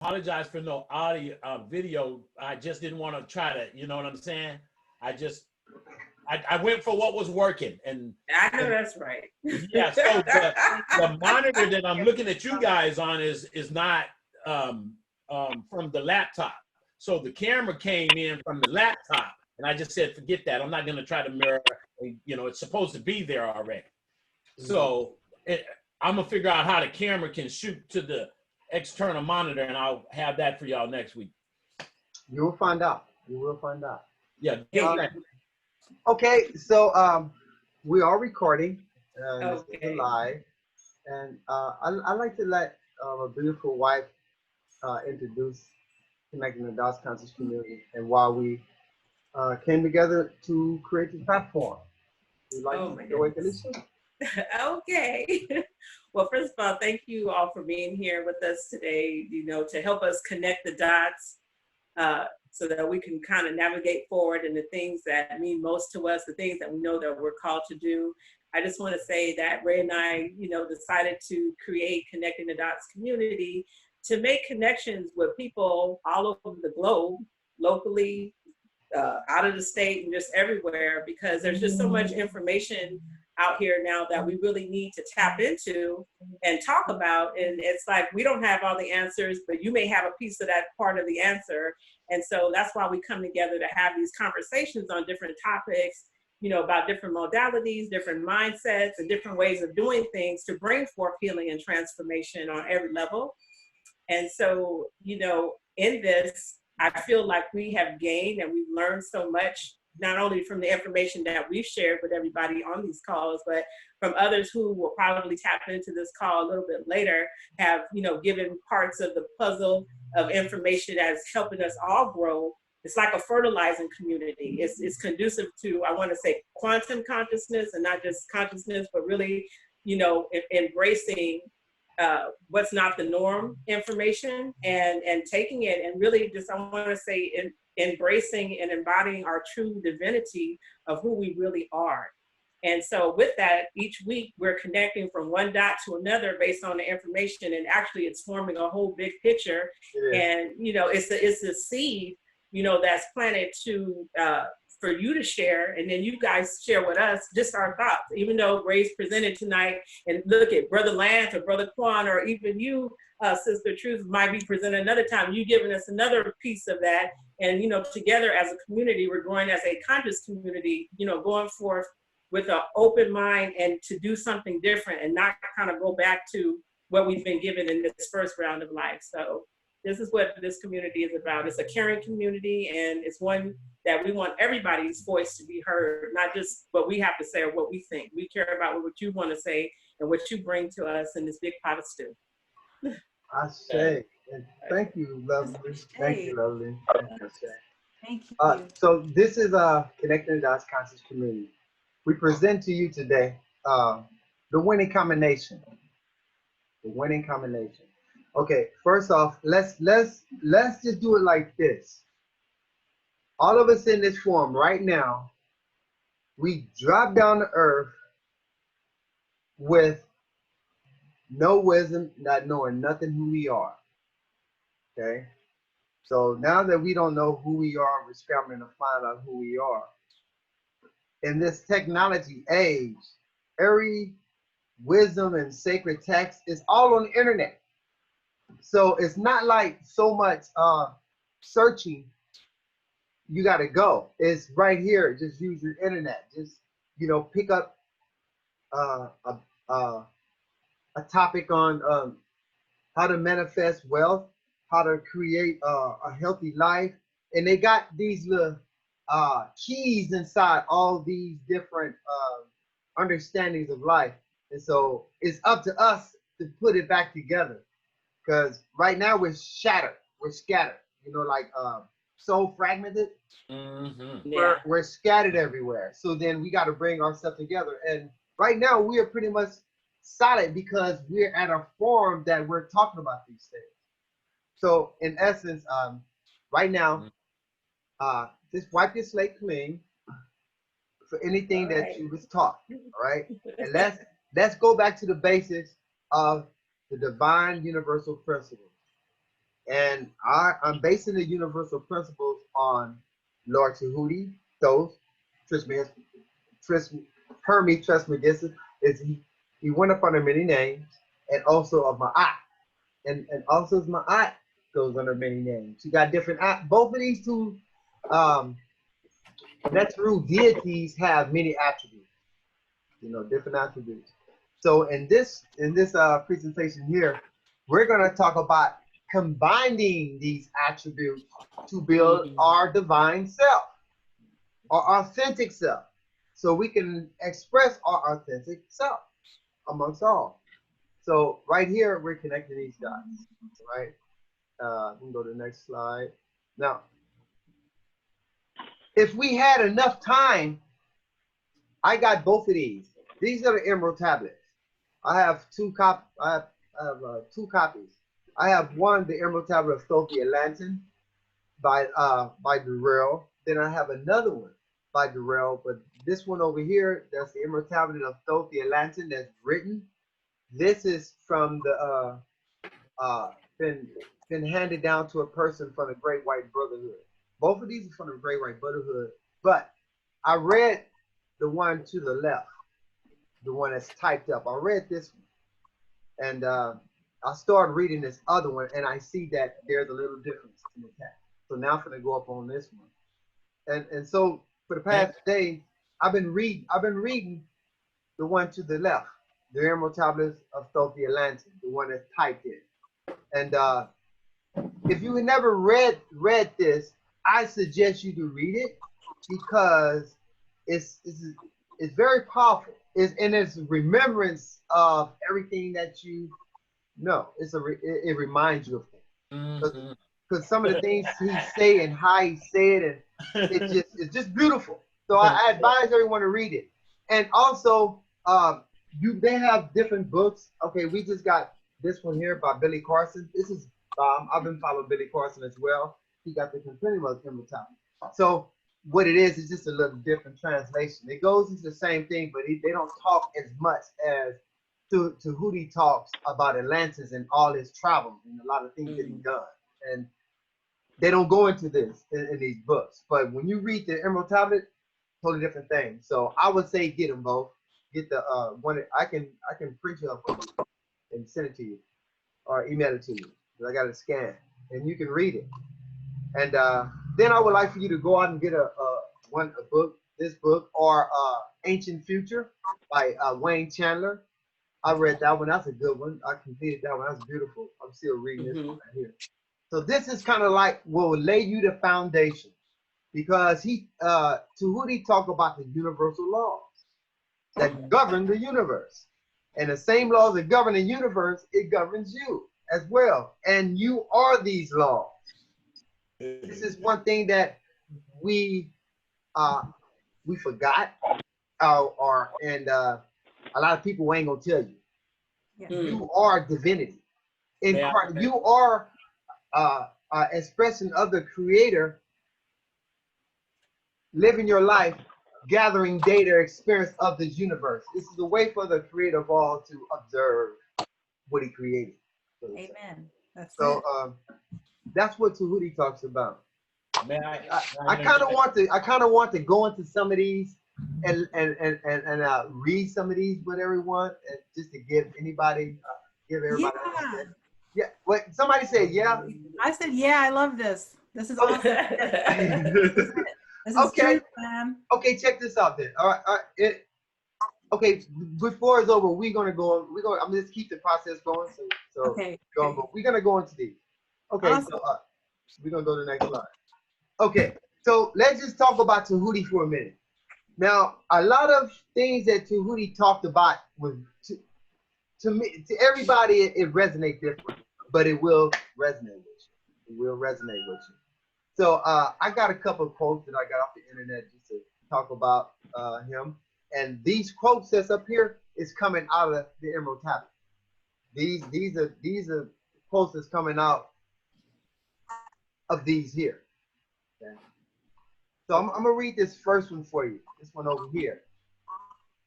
apologize for no audio video. I just didn't want to try to, you know what I'm saying? I just I went for what was working, I know and that's right. yeah. So the monitor that I'm looking at you guys on is not from the laptop. So the camera came in from the laptop, and I just said, forget that. I'm not going to try to mirror. You know, it's supposed to be there already. So I'm gonna figure out how the camera can shoot to the external monitor, and I'll have that for y'all next week. You will find out. You will find out. Yeah. Okay, so we are recording. This is Okay. live, and I like to let a beautiful wife introduce Connecting the Dots Conscious Community, and while we came together to create this platform, we'd like Oh to my go into goodness. this. Okay. Well, first of all, thank you all for being here with us today, you know, to help us connect the dots so that we can kind of navigate forward in the things that mean most to us, the things that we know that we're called to do. I just want to say that Ray and I, you know, decided to create Connecting the Dots community to make connections with people all over the globe, locally, out of the state, and just everywhere, because there's just so much information out here now that we really need to tap into and talk about. And it's like, we don't have all the answers, but you may have a piece of that part of the answer. And so that's why we come together to have these conversations on different topics, you know, about different modalities, different mindsets, and different ways of doing things to bring forth healing and transformation on every level. And so, you know, in this, I feel like we have gained and we've learned so much, not only from the information that we've shared with everybody on these calls, but from others who will probably tap into this call a little bit later, have, you know, given parts of the puzzle of information that's helping us all grow. It's like a fertilizing community. It's conducive to, I want to say, quantum consciousness, and not just consciousness, but really, you know, embracing what's not the norm information, and taking it and really just, I want to say, embracing and embodying our true divinity of who we really are. And so with that, each week we're connecting from one dot to another based on the information, and actually it's forming a whole big picture. And you know, it's a seed, you know, that's planted to for you to share, and then you guys share with us just our thoughts. Even though Ray's presented tonight, and look at Brother Lance or Brother Quan, or even you, Sister Truth, might be presented another time. You giving us another piece of that, and you know, together as a community, we're growing as a conscious community. You know, going forth with an open mind and to do something different, and not kind of go back to what we've been given in this first round of life. So this is what this community is about. It's a caring community, and it's one that we want everybody's voice to be heard, not just what we have to say or what we think. We care about what you want to say and what you bring to us in this big pot of stew. I say, and thank you, lovely. Thank you, lovely. Thank you. So this is Connecting the Dots Conscious Community. We present to you today the winning combination. The winning combination. Okay, first off, let's just do it like this. All of us in this form right now, we drop down to earth with no wisdom, not knowing nothing who we are. Okay? So now that we don't know who we are, we're scrambling to find out who we are. In this technology age, every wisdom and sacred text is all on the internet. So it's not like so much searching. You got to go. It's right here. Just use your internet. Just, you know, pick up a topic on how to manifest wealth, how to create a healthy life, and they got these little keys inside all these different understandings of life. And so it's up to us to put it back together, because right now we're shattered, we're scattered, you know, like so fragmented. We're scattered everywhere. So then we got to bring ourselves together. And right now we are pretty much solid because we're at a form that we're talking about these things. So in essence, right now, just wipe your slate clean for anything that you was taught. All right, and let's go back to the basics of the divine universal principles. And I'm basing the universal principles on Lord Tahuti, Thoth, Hermes Trismegistus. He went up under many names, and also of Ma'at. And also Ma'at goes under many names. You got different, both of these two natural deities have many attributes, different attributes. So in this presentation here, we're going to talk about combining these attributes to build our divine self, our authentic self, so we can express our authentic self amongst all. So right here, we're connecting these dots, right? We can go to the next slide. Now, if we had enough time, I got both of these. These are the emerald tablets. I have two copies. I have one, the Emerald Tablet of Thoth the Atlantean by Durrell. Then I have another one by Durrell, but this one over here, that's the Emerald Tablet of Thoth the Atlantean that's written. This is from the been handed down to a person from the Great White Brotherhood. Both of these are from the Great White Brotherhood, but I read the one to the left, the one that's typed up. I read this one, and I started reading this other one, and I see that there's a little difference in the text. So now I'm gonna go up on this one, and so for the past day, I've been reading the one to the left, the Emerald Tablets of Thoth the Atlantean, the one that's typed in. And if you had never read this, I suggest you to read it, because it's very powerful. It's remembrance of everything that you know. It reminds you of things. Because some of the things he say and how he said, and it's just beautiful. So I advise everyone to read it. And also, they have different books. Okay, we just got this one here by Billy Carson. This is I've been following Billy Carson as well. He got the Compendium of Immortality. So what it is just a little different translation. It goes into the same thing, but they don't talk as much as Tahuti talks about Atlantis and all his travels and a lot of things that he done. And they don't go into this in these books. But when you read the Emerald Tablet, totally different thing. So I would say get them both. Get the one. I can print you up and send it to you, or email it to you. I got it scanned, and you can read it. And then I would like for you to go out and get a book, this book, or Ancient Future by Wayne Chandler. I read that one. That's a good one. I completed that one. That's beautiful. I'm still reading this one right here. So this is kind of like will lay you the foundation, because Tahuti talk about the universal laws that govern the universe, and the same laws that govern the universe, it governs you as well, and you are these laws. This is one thing that we forgot, and a lot of people ain't gonna tell you. Yeah. You are divinity. You are expression of the Creator, living your life, gathering data, experience of this universe. This is a way for the Creator of all to observe what He created. Amen. That's what Tahuti talks about. Man, I kind of want to go into some of these and read some of these with everyone, and just to give everybody. Yeah. What somebody said? Yeah. I said, yeah, I love this. This is awesome. This is Okay. true, man. Okay, check this out then. All right. Okay, before it's over, we're gonna go. I'm gonna just keep the process going. So Okay. but we're gonna go into these. Okay, Awesome. so we're gonna go to the next slide. Okay, so let's just talk about Tahuti for a minute. Now, a lot of things that Tahuti talked about was to me, to everybody, it resonates different, but it will resonate with you. It will resonate with you. So I got a couple of quotes that I got off the internet just to talk about him. And these quotes that's up here is coming out of the Emerald Tablet. These are quotes that's coming out of these here. Okay. So I'm gonna read this first one for you. This one over here.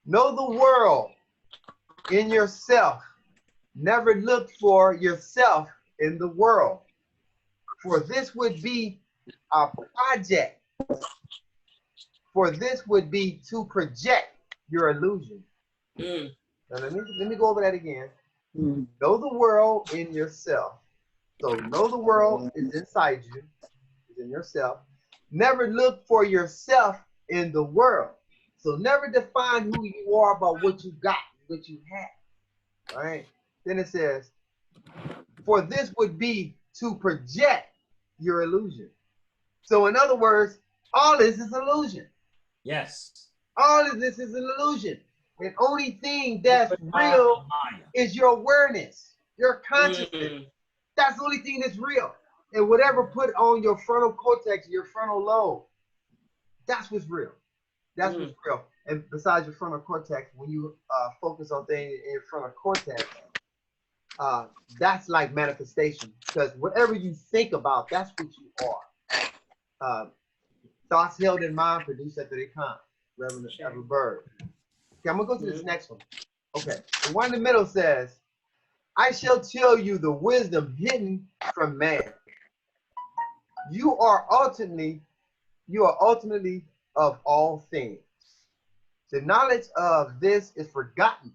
Know the world in yourself. Never look for yourself in the world. For this would be a project. For this would be to project your illusion. Mm. Now let me go over that again. Know the world in yourself. So know the world is inside you, is in yourself. Never look for yourself in the world. So never define who you are by what you got, what you have. All right. Then it says, for this would be to project your illusion. So in other words, all this is illusion. Yes. All of this is an illusion. The only thing that's real is your awareness, your consciousness. That's the only thing that's real. And whatever put on your frontal cortex, your frontal lobe, that's what's real. That's what's real. And besides your frontal cortex, when you focus on things in your frontal cortex, that's like manifestation. Because whatever you think about, that's what you are. Thoughts held in mind produce after they come. Reverend Edward Bird. Okay, I'm gonna go to this next one. Okay, the one in the middle says, I shall tell you the wisdom hidden from man. You are ultimately of all things. The knowledge of this is forgotten.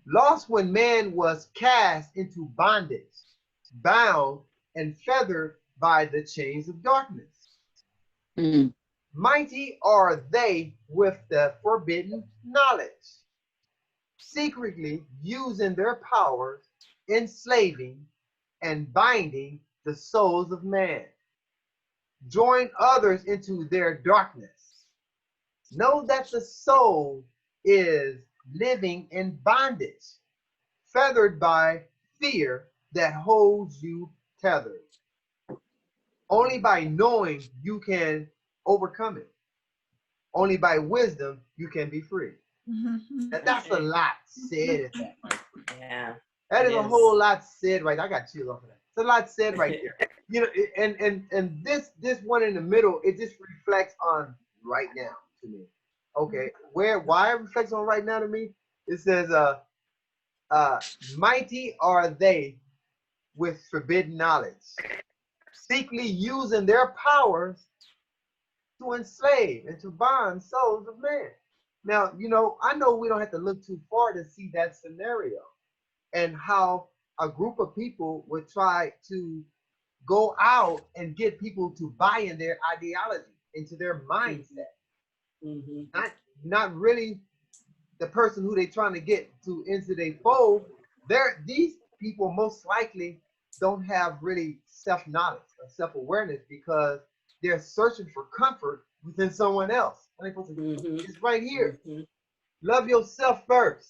Lost when man was cast into bondage, bound and feathered by the chains of darkness. Mighty are they with the forbidden knowledge, secretly using their powers, enslaving and binding the souls of man. Join others into their darkness. Know that the soul is living in bondage, feathered by fear that holds you tethered. Only by knowing you can overcome it. Only by wisdom you can be free. And that's a lot said. Yeah. That is a whole lot said right. I got chills off of that. It's a lot said right there. You know, and this one in the middle, it just reflects on right now to me. Okay, why it reflects on right now to me? It says, mighty are they with forbidden knowledge, secretly using their powers to enslave and to bind souls of men. Now, you know, I know we don't have to look too far to see that scenario and how a group of people would try to go out and get people to buy in their ideology, into their mindset. Not really the person who they're trying to get to into their fold. These people most likely don't have really self-knowledge or self-awareness because they're searching for comfort within someone else. It's right here. Love yourself first,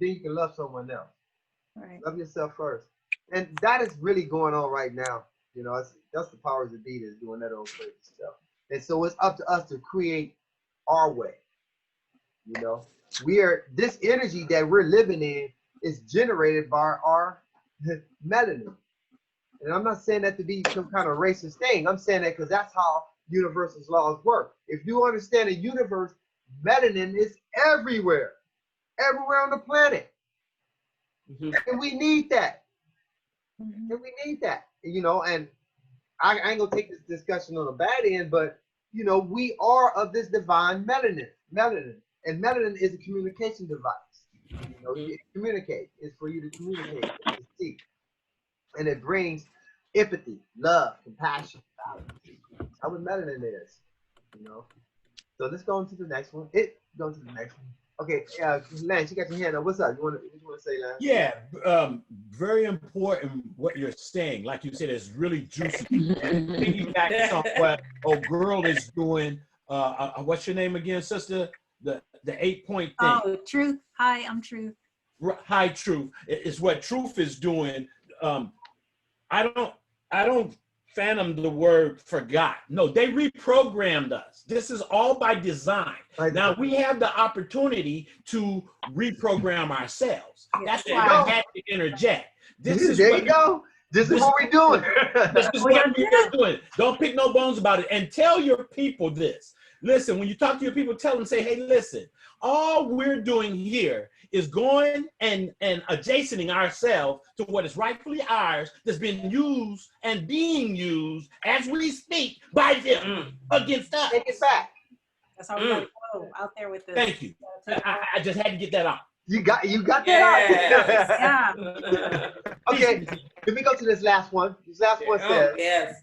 then you can love someone else. Right. Love yourself first. And that is really going on right now. You know, that's the powers that be that's doing that old crazy stuff. And so it's up to us to create our way. You know, this energy that we're living in is generated by our melanin. And I'm not saying that to be some kind of racist thing. I'm saying that because that's how universal laws work. If you understand the universe, melanin is everywhere on the planet. And we need that. And we need that. You know, and I ain't gonna take this discussion on the bad end, but you know, we are of this divine melanin. And melanin is a communication device. You know, it communicates. It's for you to communicate, to see. And it brings empathy, love, compassion. That's what melanin is. You know. So let's go on to the next one. Go to the next one. Okay, Lance, you got your hand up. What's up? What you want to say, Lance? Yeah, very important what you're saying. Like you said, it's really juicy. And piggyback on what old girl is doing. What's your name again, sister? The 8-point thing. Oh, Truth. Hi, I'm Truth. Hi, Truth. It's what Truth is doing. I don't fathom the word forgot. No, they reprogrammed us. This is all by design. Now we have the opportunity to reprogram ourselves. That's why I had to interject. This is what we're doing. This is what we're doing. Don't pick no bones about it. And tell your people this. Listen, when you talk to your people, tell them, say, hey, listen, all we're doing here is going and adjacenting ourselves to what is rightfully ours, that's been used and being used as we speak by them against us. Take it back. That's how we gotta go out there with this. Thank you. I just had to get that out. You got that Yes. out. Yeah. Okay, let me go to this last one. This last one says, yes.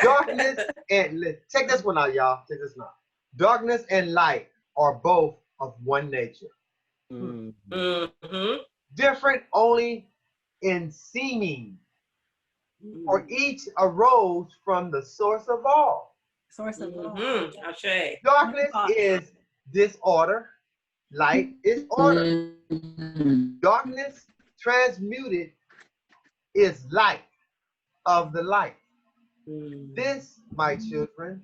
darkness and check this one out, y'all. Check this one out. Darkness and light are both of one nature. Mm-hmm. Different only in seeming, for each arose from the source of all. Source of Mm-hmm. Ashe. Darkness is disorder, light is order. Darkness transmuted is light of the light. This, my children,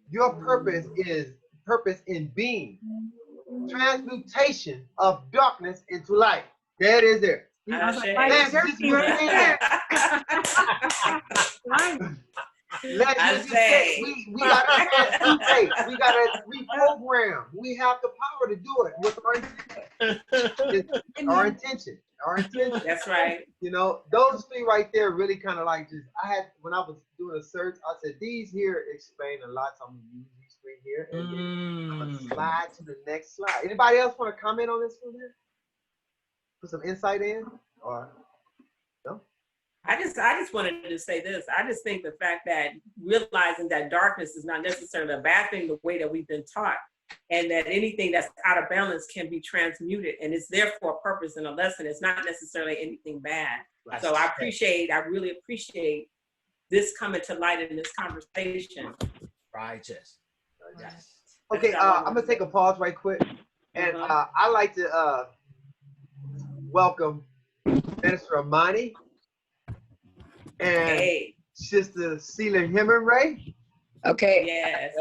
your purpose is purpose in being. Transmutation of darkness into light. There it is there. Ashe. Let's just Right. Let's just say we gotta transmutate. We gotta reprogram. We have the power to do it with our intention. Our intention. That's right. You know, those three right there really kind of like just, when I was doing a search, I said, these here explain a lot. So I'm going to use these three here. And then I'm going to slide to the next slide. Anybody else want to comment on this one here? Put some insight in? Or no? I just wanted to say this. I just think the fact that realizing that darkness is not necessarily a bad thing the way that we've been taught, and that anything that's out of balance can be transmuted, and it's there for a purpose and a lesson. It's not necessarily anything bad. Right. So I really appreciate this coming to light in this conversation. Righteous. Yes. Okay, I'm going to take a pause right quick. And I like to welcome Minister Amani and Sister Celia Hemingway. Okay. Yes.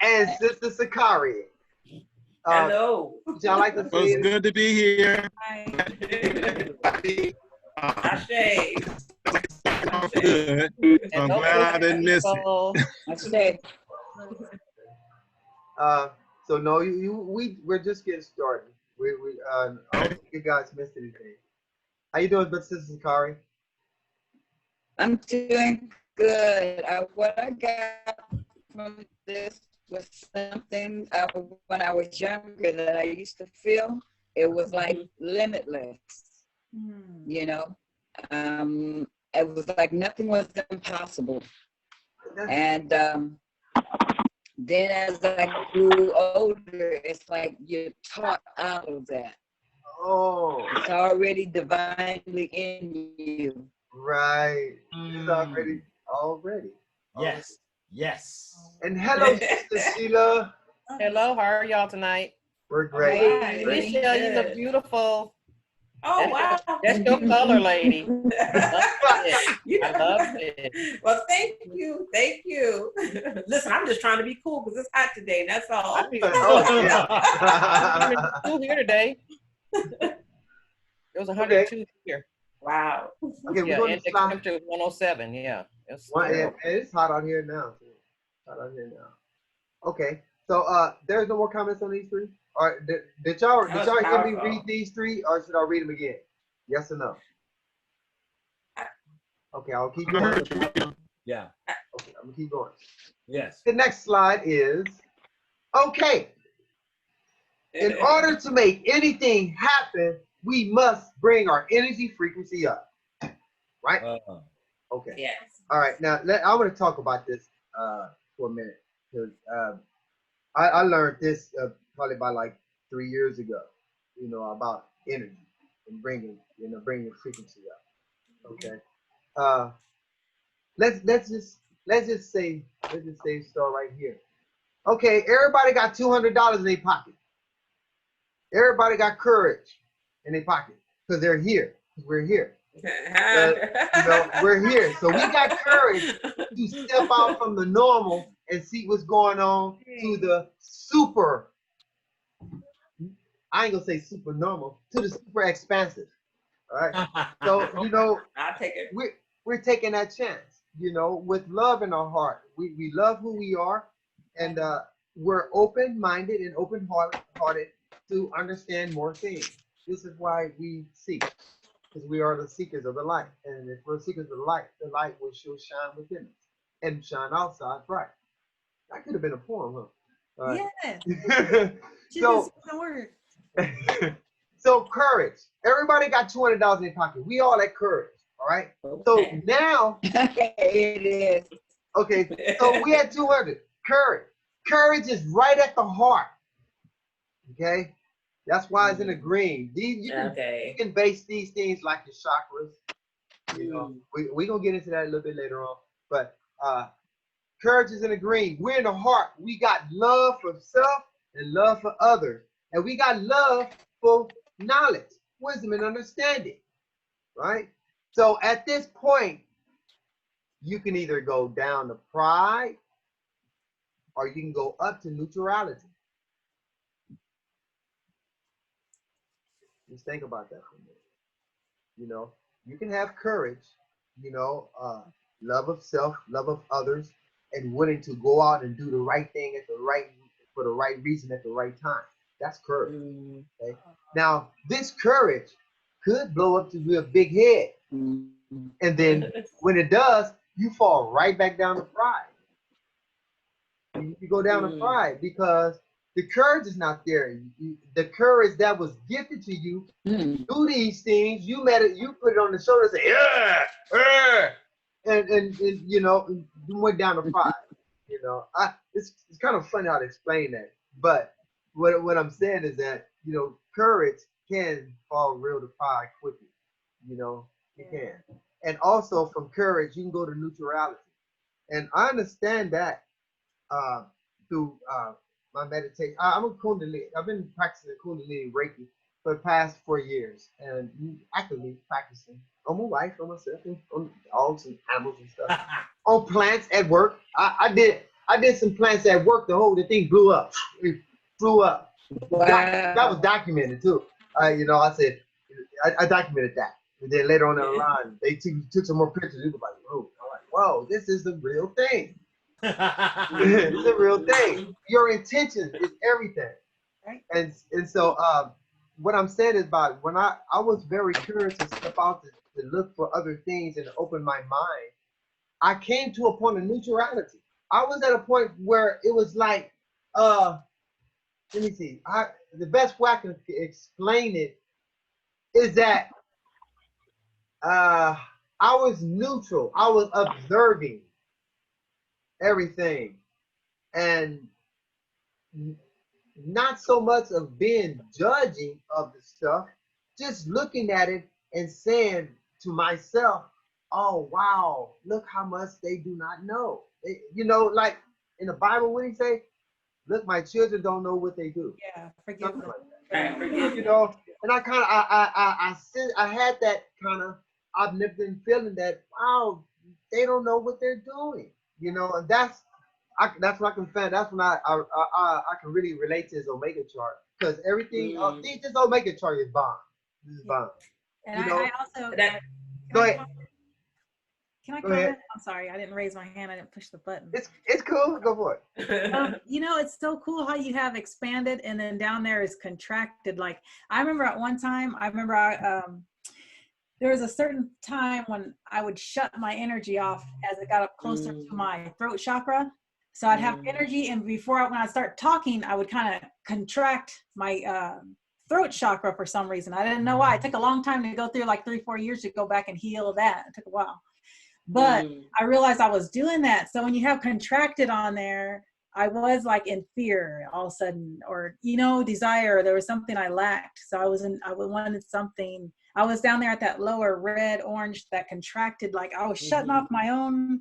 And Sister Sakari. Hello. Would y'all like to Well, say it's good to be here. Ashe. Good. I'm glad I didn't miss it. Ashe. So no, we're just getting started. I don't think you guys missed anything. How you doing, but Sister Sakari? I'm doing good. What I got from this was something when I was younger that I used to feel. It was like limitless, you know. It was like nothing was impossible. And then as I grew older, it's like you're taught out of that. Oh. It's already divinely in you. Right. It's already. Yes. Yes. And hello, Sister Sheila. Hello, how are y'all tonight? We're great. Hey. Michelle, you look beautiful. Oh, wow. That's your color, lady. I love it. Well, thank you. Thank you. Listen, I'm just trying to be cool because it's hot today. That's all. I be Oh, yeah. cool here today. It was 102 here. Wow. Okay, we're Yeah, going and to the slide. temperature was 107. Yeah. It's hot out here now. Too. Hot out here now. Okay, so there's no more comments on these three. All right, did y'all hear me powerful. read these three, or should I read them again? Yes or no? Okay, I'll keep going. Yeah. Okay, I'm gonna keep going. Yes. The next slide is okay. In order to make anything happen, we must bring our energy frequency up. Right? Okay. Yes. All right. Now, I want to talk about this for a minute because I learned this probably about like 3 years ago. You know, about energy and bringing the frequency up. Okay. Let's just say start right here. Okay. Everybody got $200 in their pocket. Everybody got courage in their pocket because they're here. We're here. We're here. So we got courage to step out from the normal and see what's going on to the super, I ain't gonna say super normal, to the super expansive. All right. So, I'll take it. we're taking that chance, with love in our heart. We love who we are, and we're open-minded and open-hearted to understand more things. This is why we seek, because we are the seekers of the light. And if we're seekers of the light will sure shine within us and shine outside bright. That could have been a poem, huh? All right. Yes. So, the word. so courage. Everybody got $200 in their pocket. We all at courage. All right. So Okay. now, It is. okay. So we had 200. Courage. Courage is right at the heart. Okay. That's why it's in the green. These you Okay. can base these things like your chakras. You know, we gonna get into that a little bit later on. But courage is in the green. We're in the heart. We got love for self and love for others. And we got love for knowledge, wisdom, and understanding. Right? So at this point, you can either go down to pride or you can go up to neutrality. Just think about that for a minute. You know, you can have courage, you know, love of self, love of others, and willing to go out and do the right thing for the right reason at the right time. That's courage. Okay? Now, this courage could blow up to be a big head. And then when it does, you fall right back down to pride. You go down to pride because the courage is not there. The courage that was gifted to you, do these things. You let it. You put it on the shoulder and say, and you know, you went down to pride. You know, it's kind of funny how to explain that. But what I'm saying is that, you know, courage can fall real to pride quickly. You know, it can. And also from courage, you can go to neutrality. And I understand that through my meditation. I'm a Kundalini. I've been practicing Kundalini Reiki for the past 4 years, and actively practicing on my wife, on myself, and on dogs and animals and stuff. On plants at work. I did some plants at work. The thing blew up. It flew up. Wow. That was documented too. You know, I said I documented that. And then later on down the line, they took some more pictures. It was like, oh, I'm like, whoa, this is the real thing. It's the real thing. Your intention is everything. Right. And so what I'm saying is about when I was very curious to step out to look for other things and to open my mind, I came to a point of neutrality. I was at a point where it was like, let me see. The best way I can explain it is that I was neutral. I was observing everything and not so much of being judging of the stuff, just looking at it and saying to myself, oh wow, look how much they do not know. You know, like in the Bible, what do you say? Look, my children don't know what they do. Yeah, forgive them. Like that. You know, and I kind of I had that kind of omnipotent feeling that, wow, they don't know what they're doing. You know, and that's what I can find. That's when I can really relate to this Omega chart, because everything this Omega chart is bomb. This is bomb. And You know, I also go ahead. Can I Go comment? ahead. I'm sorry, I didn't raise my hand. I didn't push the button. It's cool. Go for it. You know, it's so cool how you have expanded and then down there is contracted. Like I remember at one time, there was a certain time when I would shut my energy off as it got up closer to my throat chakra. So I'd have energy, and when I start talking, I would kind of contract my throat chakra for some reason. I didn't know why. It took a long time to go through, like 3-4 years to go back and heal that. It took a while. But I realized I was doing that. So when you have contracted on there, I was like in fear all of a sudden, or, you know, desire. There was something I lacked. So I wanted something. I was down there at that lower red, orange that contracted, like I was shutting off my own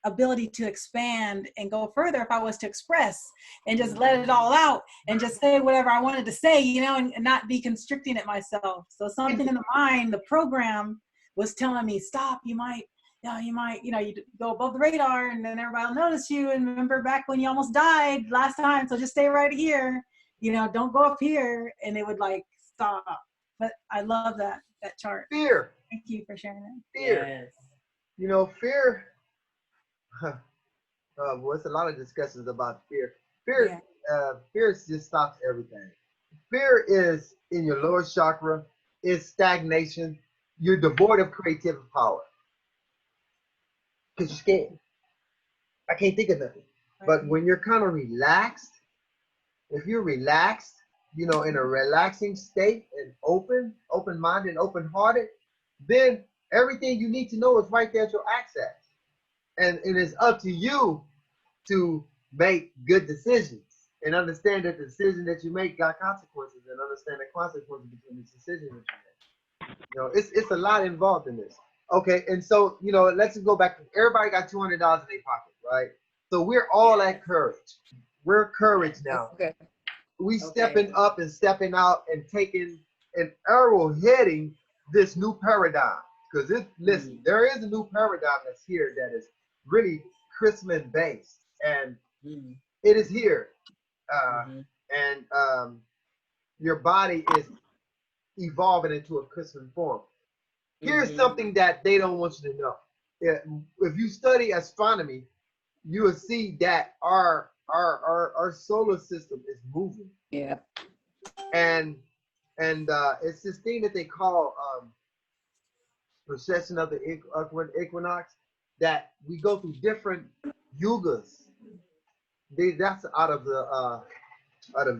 ability to expand and go further if I was to express and just let it all out and just say whatever I wanted to say, you know, and not be constricting it myself. So something in the mind, the program was telling me, stop, you might, you go above the radar and then everybody will notice you. And remember back when you almost died last time. So just stay right here, you know, don't go up here. And it would like stop. But I love that chart. Fear. Thank you for sharing that. Fear. Yes. You know, fear. Well, it's a lot of discussions about fear. Fear just stops everything. Fear is in your lower chakra, is stagnation. You're devoid of creative power because you're scared. I can't think of nothing. But when you're kind of relaxed, if you're relaxed, in a relaxing state and open-minded, and open-hearted, then everything you need to know is right there at your access. And it's up to you to make good decisions and understand that the decision that you make got consequences, and understand the consequences between the decisions that you make. It's a lot involved in this. Okay, and so, let's just go back. Everybody got $200 in their pocket, right? So we're all at courage. We're courage now. Okay. We stepping up and stepping out and taking an arrow heading this new paradigm. Because listen, there is a new paradigm that's here that is really Christmas based, and it is here. And your body is evolving into a Christmas form. Here's something that they don't want you to know. If you study astronomy, you will see that our solar system is moving. Yeah. And it's this thing that they call precession of the equinox, that we go through different yugas. That's out of the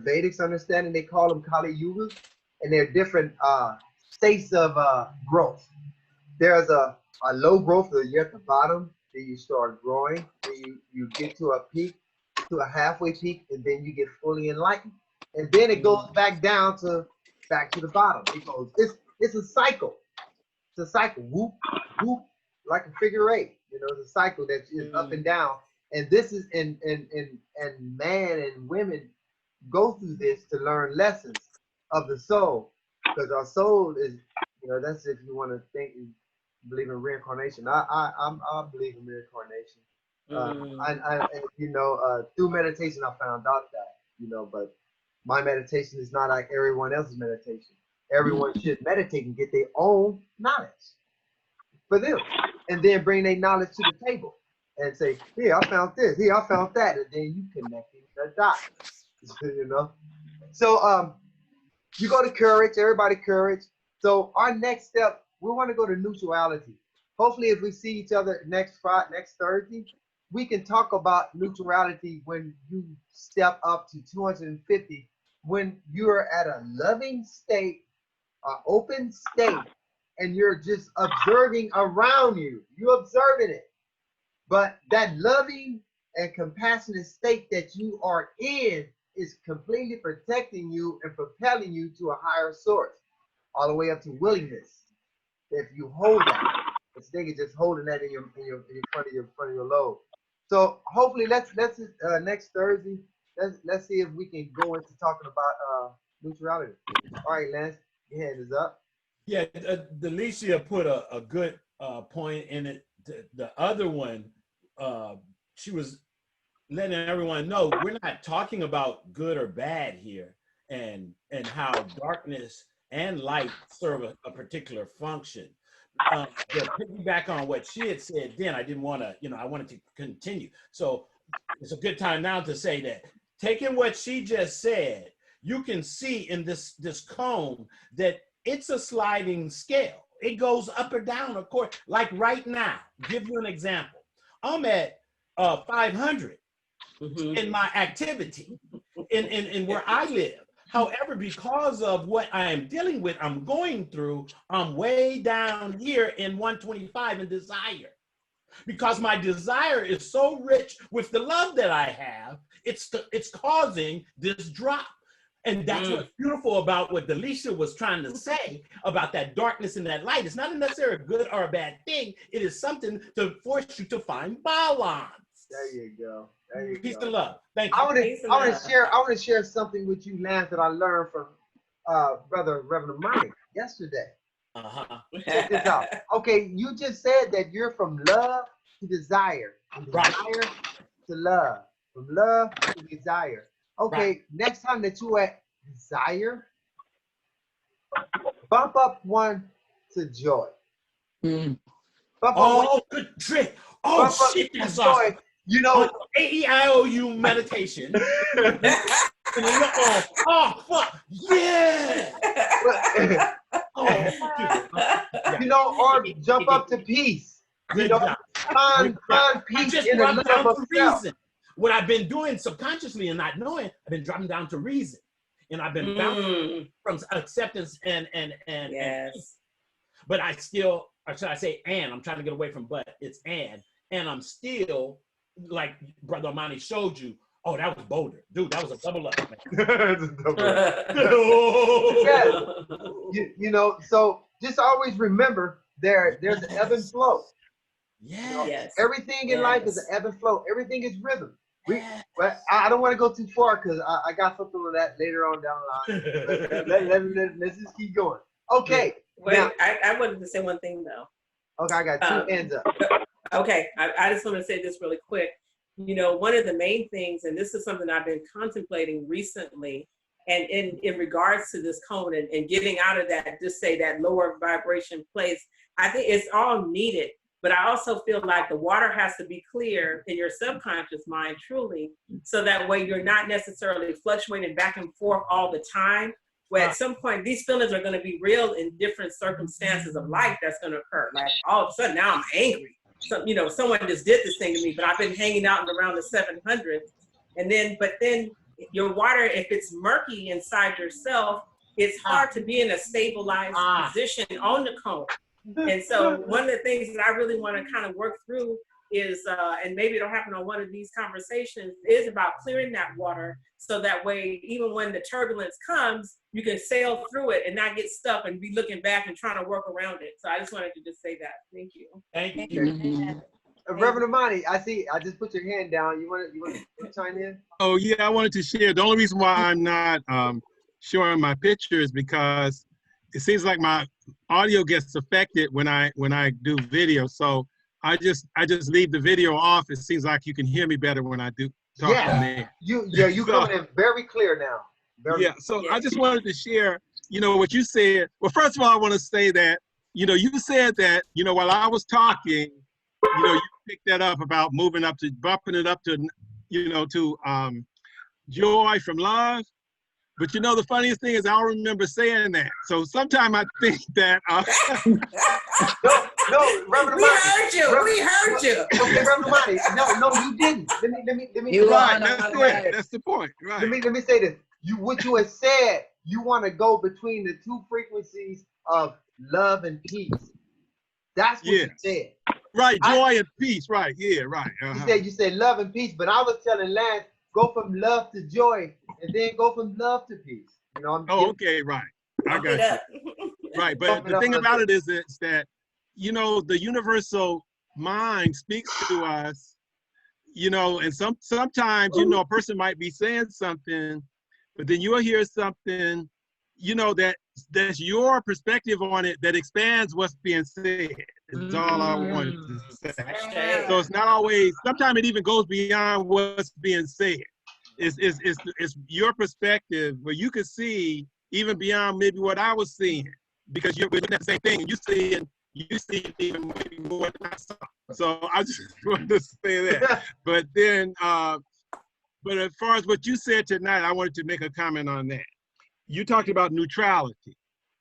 Vedic understanding. They call them Kali yugas, and they're different states of growth. There's a low growth that you're at the bottom, then you start growing, then you get to a peak, to a halfway peak, and then you get fully enlightened. And then it goes back down to the bottom. It goes, it's a cycle. It's a cycle. Whoop, whoop, like a figure eight. It's a cycle that is up and down. And this is and man and women go through this to learn lessons of the soul. Because our soul is, that's if you want to think and believe in reincarnation. I believe in reincarnation. Through meditation I found out that, but my meditation is not like everyone else's meditation. Everyone should meditate and get their own knowledge for them, and then bring their knowledge to the table and say, here, I found this, here, I found that, and then you connect the dots, So you go to courage, everybody courage. So our next step, we want to go to neutrality. Hopefully, if we see each other next Thursday, we can talk about neutrality when you step up to 250, when you're at a loving state, an open state, and you're just observing around you. You're observing it. But that loving and compassionate state that you are in is completely protecting you and propelling you to a higher source, all the way up to willingness. If you hold that, instead of just holding that in front of your lobe. So hopefully, let's next Thursday, let's see if we can go into talking about neutrality. All right, Lance, your hand is up. Yeah, Delicia put a good point in it. The other one, she was letting everyone know we're not talking about good or bad here, and how darkness and light serve a particular function. To piggyback on what she had said then, I didn't want to, I wanted to continue. So it's a good time now to say that, taking what she just said, you can see in this cone that it's a sliding scale. It goes up or down, of course. Like right now, give you an example. I'm at 500 in my activity in where I live. However, because of what I am dealing with, I'm going through, I'm way down here in 125 in desire. Because my desire is so rich with the love that I have, it's causing this drop. And that's what's beautiful about what Delicia was trying to say about that darkness and that light. It's not necessarily a good or a bad thing. It is something to force you to find balance. There you go. Peace and love. Thank you. I want to share something with you, Lance, that I learned from Brother Reverend Mike yesterday. Check this out. Okay, you just said that you're from love to desire, from desire to love, from love to desire. Okay, next time that you at desire, bump up one to joy. Bump up good trick. Shit, that's awesome. AEIOU meditation. And then oh, fuck, yeah. You know, or jump up to peace. You Good know, job. find I peace just in the dropped down love to of self. reason. What I've been doing subconsciously and not knowing, I've been dropping down to reason. And I've been bouncing from acceptance and Yes. peace. But I still, or should I say and, I'm trying to get away from but, it's and I'm still, like Brother Amani showed you, oh, that was Boulder. Dude, that was a double up, man. Yeah. You know, so just always remember there's an ebb and flow. Yeah. You know, Yes. everything in life is an ebb and flow. Everything is rhythm. But I don't want to go too far because I got something with that later on down the line. Let's just keep going. Okay. Wait, Now, I wanted to say one thing though. okay, I got two hands up. Okay, I just want to say this really quick. You know, one of the main things, and this is something I've been contemplating recently, and in regards to this cone and getting out of that, just say that lower vibration place, I think it's all needed. But I also feel like the water has to be clear in your subconscious mind, truly, so that way you're not necessarily fluctuating back and forth all the time. Where at some point these feelings are going to be real in different circumstances of life that's going to occur. Like all of a sudden now I'm angry. So, you know, someone just did this thing to me, but I've been hanging out in around the 700s. And then your water, if it's murky inside yourself, it's hard to be in a stabilized position on the cone. And so one of the things that I really want to kind of work through is, and maybe it'll happen on one of these conversations, is about clearing that water so that way, even when the turbulence comes, you can sail through it and not get stuck and be looking back and trying to work around it. So I just wanted to just say that. Thank you. Thank you. Mhm. Reverend Amani, I see. I just put your hand down. You want to chime in? Oh yeah, I wanted to share. The only reason why I'm not showing my picture is because it seems like my audio gets affected when I do video. So I just leave the video off. It seems like you can hear me better when I do talk on there. You coming in very clear now. So I just wanted to share, you know, what you said. Well, first of all, I want to say that, you know, you said that, you know, while I was talking, you know, you picked that up about bumping it up to, you know, to joy from love. But you know, the funniest thing is I don't remember saying that. So sometimes I think that. No, Reverend We Amani. heard you. We heard you. Okay, Reverend Amani. No, you didn't. Let me. You Right, are that's automatic. it. That's the point. Right. Let me say this. What you had said, you want to go between the two frequencies of love and peace. That's what you said. Right, joy and peace. Right. Yeah. Right. You said love and peace, but I was telling Lance, go from love to joy, and then go from love to peace. You know. Okay. Right. I got you. Right, but the thing about it is that, you know, the universal mind speaks to us, you know, and sometimes, you know, a person might be saying something, but then you'll hear something, you know, that's your perspective on it that expands what's being said. Is all I wanted to say. So it's not always, sometimes it even goes beyond what's being said. It's your perspective where you can see even beyond maybe what I was seeing, because you're looking at the same thing and you see it even maybe more than I saw. So I just wanted to say that. But then, but as far as what you said tonight, I wanted to make a comment on that. You talked about neutrality.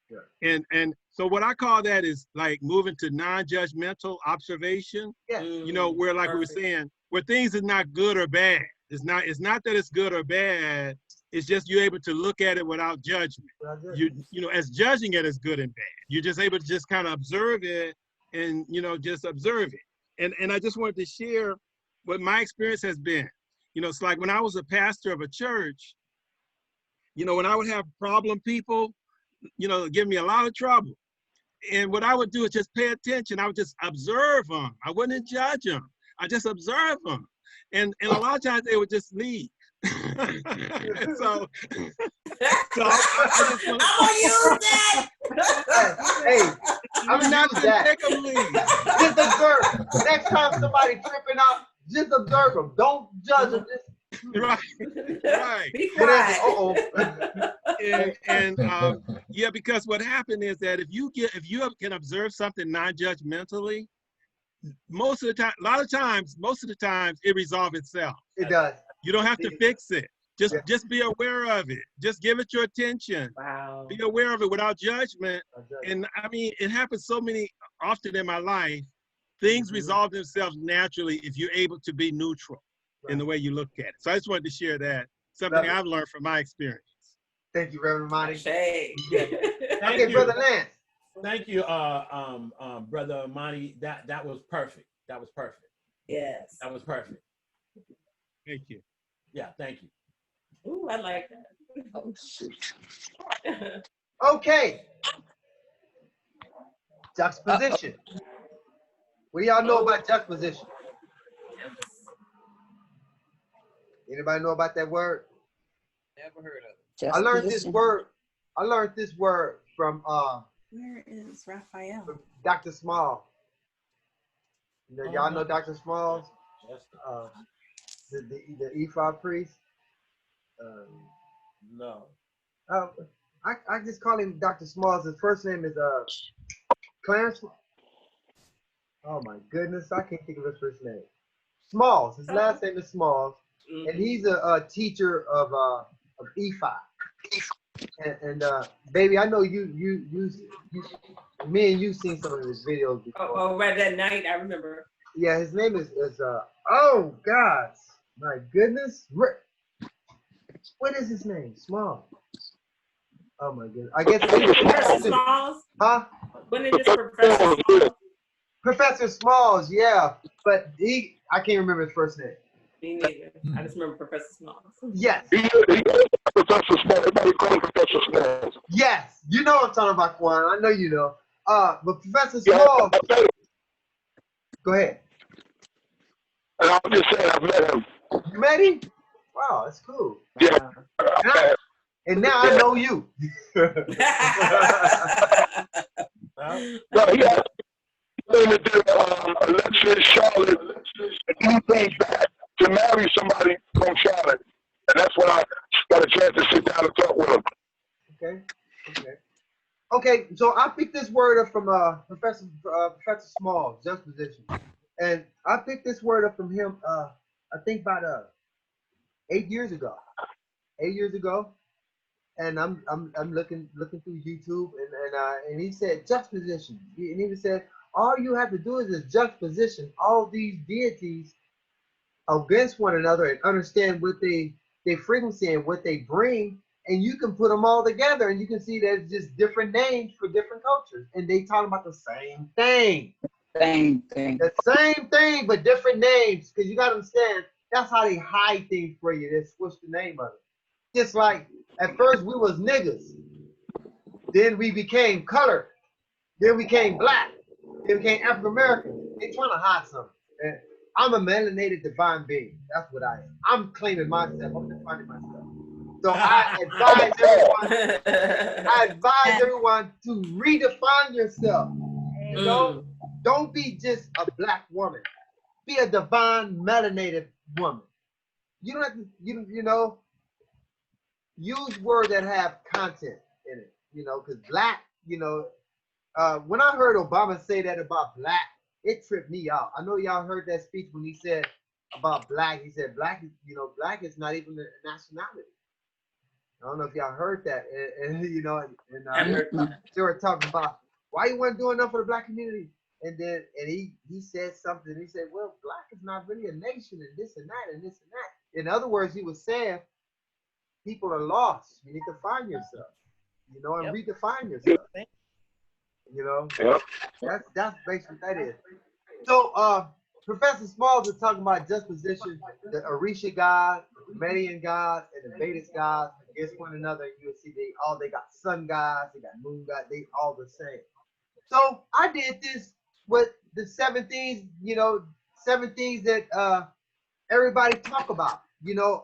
Yeah. And so what I call that is like moving to non-judgmental observation. Yeah. You know, where like we were saying, where things are not good or bad. It's not that it's good or bad. It's just you're able to look at it without judgment. You know, as judging it as good and bad. You're just able to just kind of observe it and, you know, just observe it. And I just wanted to share what my experience has been. You know, it's like when I was a pastor of a church, you know, when I would have problem people, you know, give me a lot of trouble. And what I would do is just pay attention. I would just observe them. I wouldn't judge them. I just observe them. And a lot of times they would just leave. And so I I'm gonna use that. Hey, I'm not that. Take them leave. Just observe. Next time somebody tripping out, just observe them. Don't judge them. Right. Right. Be quiet. And yeah, because what happened is that if you can observe something non-judgmentally, most of the time it resolves itself. It does. You don't have to fix it. Just be aware of it. Just give it your attention. Wow. Be aware of it without judgment. And I mean, it happens so often in my life. Things resolve themselves naturally if you're able to be neutral in the way you look at it. So I just wanted to share that. Something I've learned from my experience. Thank you, Reverend Monty. Shade. Okay, Brother Lance. Thank you, Brother Monty. That was perfect. That was perfect. Yes. That was perfect. Thank you. Yeah, thank you. Ooh, I like that. Oh, shoot. Okay. Juxtaposition. What do y'all know about juxtaposition? Anybody know about that word? Never heard of it. I learned this Juxtaposition. word. I learned this word from Where is Raphael? Dr. Small. Y'all know Dr. Smalls, the Ephod priest. No. I just call him Dr. Smalls. His first name is Clarence. Oh my goodness, I can't think of his first name. Smalls. His last name is Smalls, and he's a teacher of Ephod. And baby, I know you, me and you seen some of his videos before. Oh, right that night, I remember. Yeah, his name is oh God, my goodness, what is his name? Small. Oh my goodness, I guess Professor Smalls. Huh? When is this Professor Smalls? Professor Smalls, yeah, but I can't remember his first name. Me neither. I just remember Professor Smalls. Yes. He Professor Small. Everybody call him Professor Small. Yes, you know what I'm talking about, Quan. I know you know. But Professor Smalls. Go ahead. And I'm just saying, I've met him. You met him? Wow, that's cool. Yeah. And now I know you. No, he had to do a lecture in Charlotte, and he came back to marry somebody from Charlotte. And that's when I got a chance to sit down and talk with him. Okay, so I picked this word up from Professor Small, juxtaposition. And I picked this word up from him, I think about 8 years ago. 8 years ago. And I'm looking through YouTube, and he said juxtaposition. And he said, all you have to do is juxtaposition all these deities against one another and understand what their frequency and what they bring, and you can put them all together, and you can see that it's just different names for different cultures, and they talk about the same thing. Same thing. The same thing, but different names, because you got to understand, that's how they hide things for you. They switch the name of it. Just like, at first we was niggas, then we became colored, then we became black, then we became African American. They trying to hide something. And I'm a melanated divine being. That's what I am. I'm claiming myself. I'm defining myself. So I advise everyone to redefine yourself. You know, don't be just a black woman. Be a divine melanated woman. You don't have to, you know, use words that have content in it, you know, because black, you know, when I heard Obama say that about black, it tripped me out. I know y'all heard that speech when he said about black. He said black is, you know, black is not even a nationality. I don't know if y'all heard that. And you know, and they were talking about why you weren't doing enough for the black community. And then he said something. He said, well, black is not really a nation, and this and that and this and that. In other words, he was saying people are lost. You need to find yourself, you know, and redefine yourself. You know, that's basically what that is. So Professor Smalls is talking about juxtaposition, the Orisha gods, the Median gods, and the Vedic gods against one another. And you'll see they got sun gods, they got moon gods, they all the same. So I did this with the 7 things, you know, 7 things that everybody talk about. You know,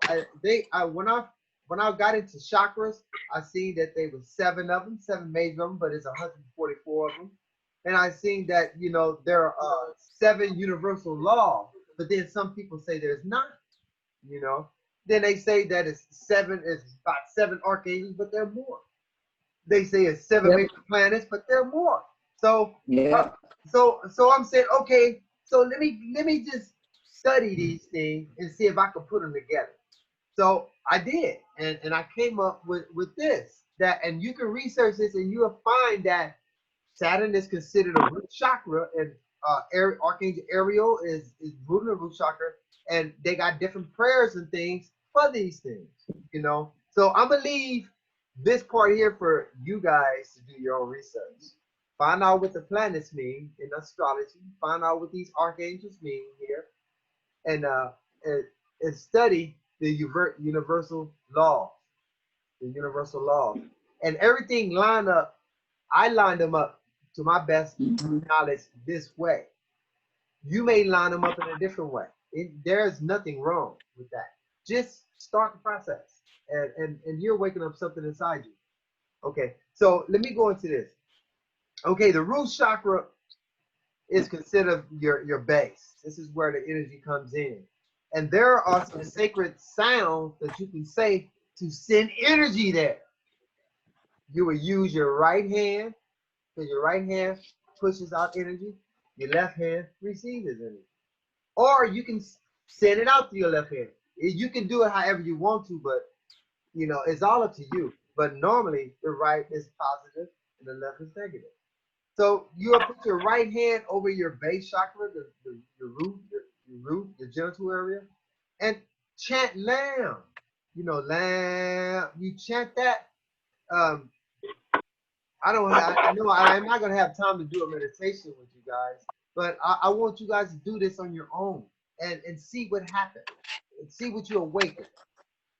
when I got into chakras, I seen that there was 7 of them, 7 major of them, but it's 144 of them. And I seen that, you know, there are 7 universal laws, but then some people say there's 9, you know. Then they say that it's about 7 archangels, but there are more. They say it's 7 major planets, but there are more. So, so I'm saying, okay, so let me just study these things and see if I can put them together. So I did, and I came up with this, that, and you can research this and you'll find that Saturn is considered a root chakra, and Archangel Ariel is ruling the root chakra, and they got different prayers and things for these things, you know. So I'm gonna leave this part here for you guys to do your own research. Find out what the planets mean in astrology. Find out what these archangels mean here, and study the universal laws, and everything line up. I lined them up to my best knowledge this way. You may line them up in a different way. There's nothing wrong with that. Just start the process, and you're waking up something inside you. Okay, so let me go into this. Okay, the root chakra is considered your base. This is where the energy comes in. And there are some sacred sounds that you can say to send energy there. You will use your right hand, because your right hand pushes out energy. Your left hand receives energy. Or you can send it out to your left hand. You can do it however you want to, but you know, it's all up to you. But normally the right is positive and the left is negative. So you'll put your right hand over your base chakra, your root, your genital area, and chant Lam. You know, Lam. You chant that. I know I'm not gonna have time to do a meditation with you guys, but I want you guys to do this on your own and see what happens, and see what you awaken.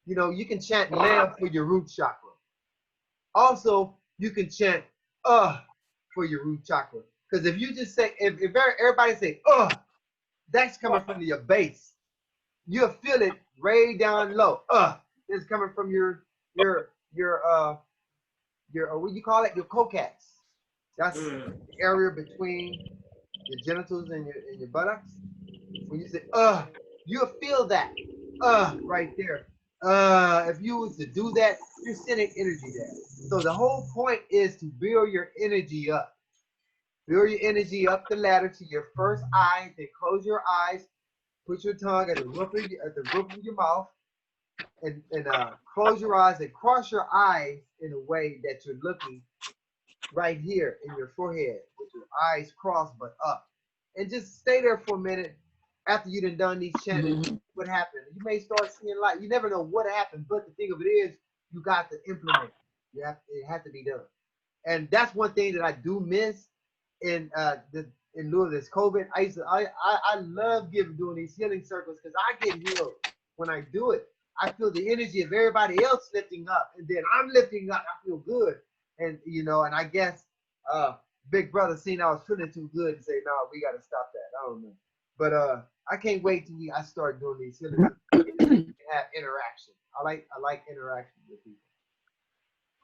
You know, you can chant Lam for your root chakra. Also, you can chant for your root chakra. Because if you just say, if everybody say that's coming from your base. You'll feel it way down low. It's coming from your what do you call it? Your cocax. That's the area between your genitals and your buttocks. When you say you'll feel that right there. If you was to do that, you're sending energy there. So the whole point is to build your energy up. Build your energy up the ladder to your first eye. Then close your eyes. Put your tongue at the roof of your mouth, and close your eyes and cross your eyes in a way that you're looking right here in your forehead with your eyes crossed but up, and just stay there for a minute. After you've done these chants, what happened? You may start seeing light. You never know what happened, but the thing of it is, you got to implement it. It has to be done, and that's one thing that I do miss in lieu of this COVID. I love doing these healing circles because I get healed when I do it. I feel the energy of everybody else lifting up, and then I'm lifting up. I feel good, and you know, and I guess Big Brother seen I was feeling too good to say, no, we got to stop that. I don't know, but I can't wait till I start doing these healing and have interaction. I like interaction with people.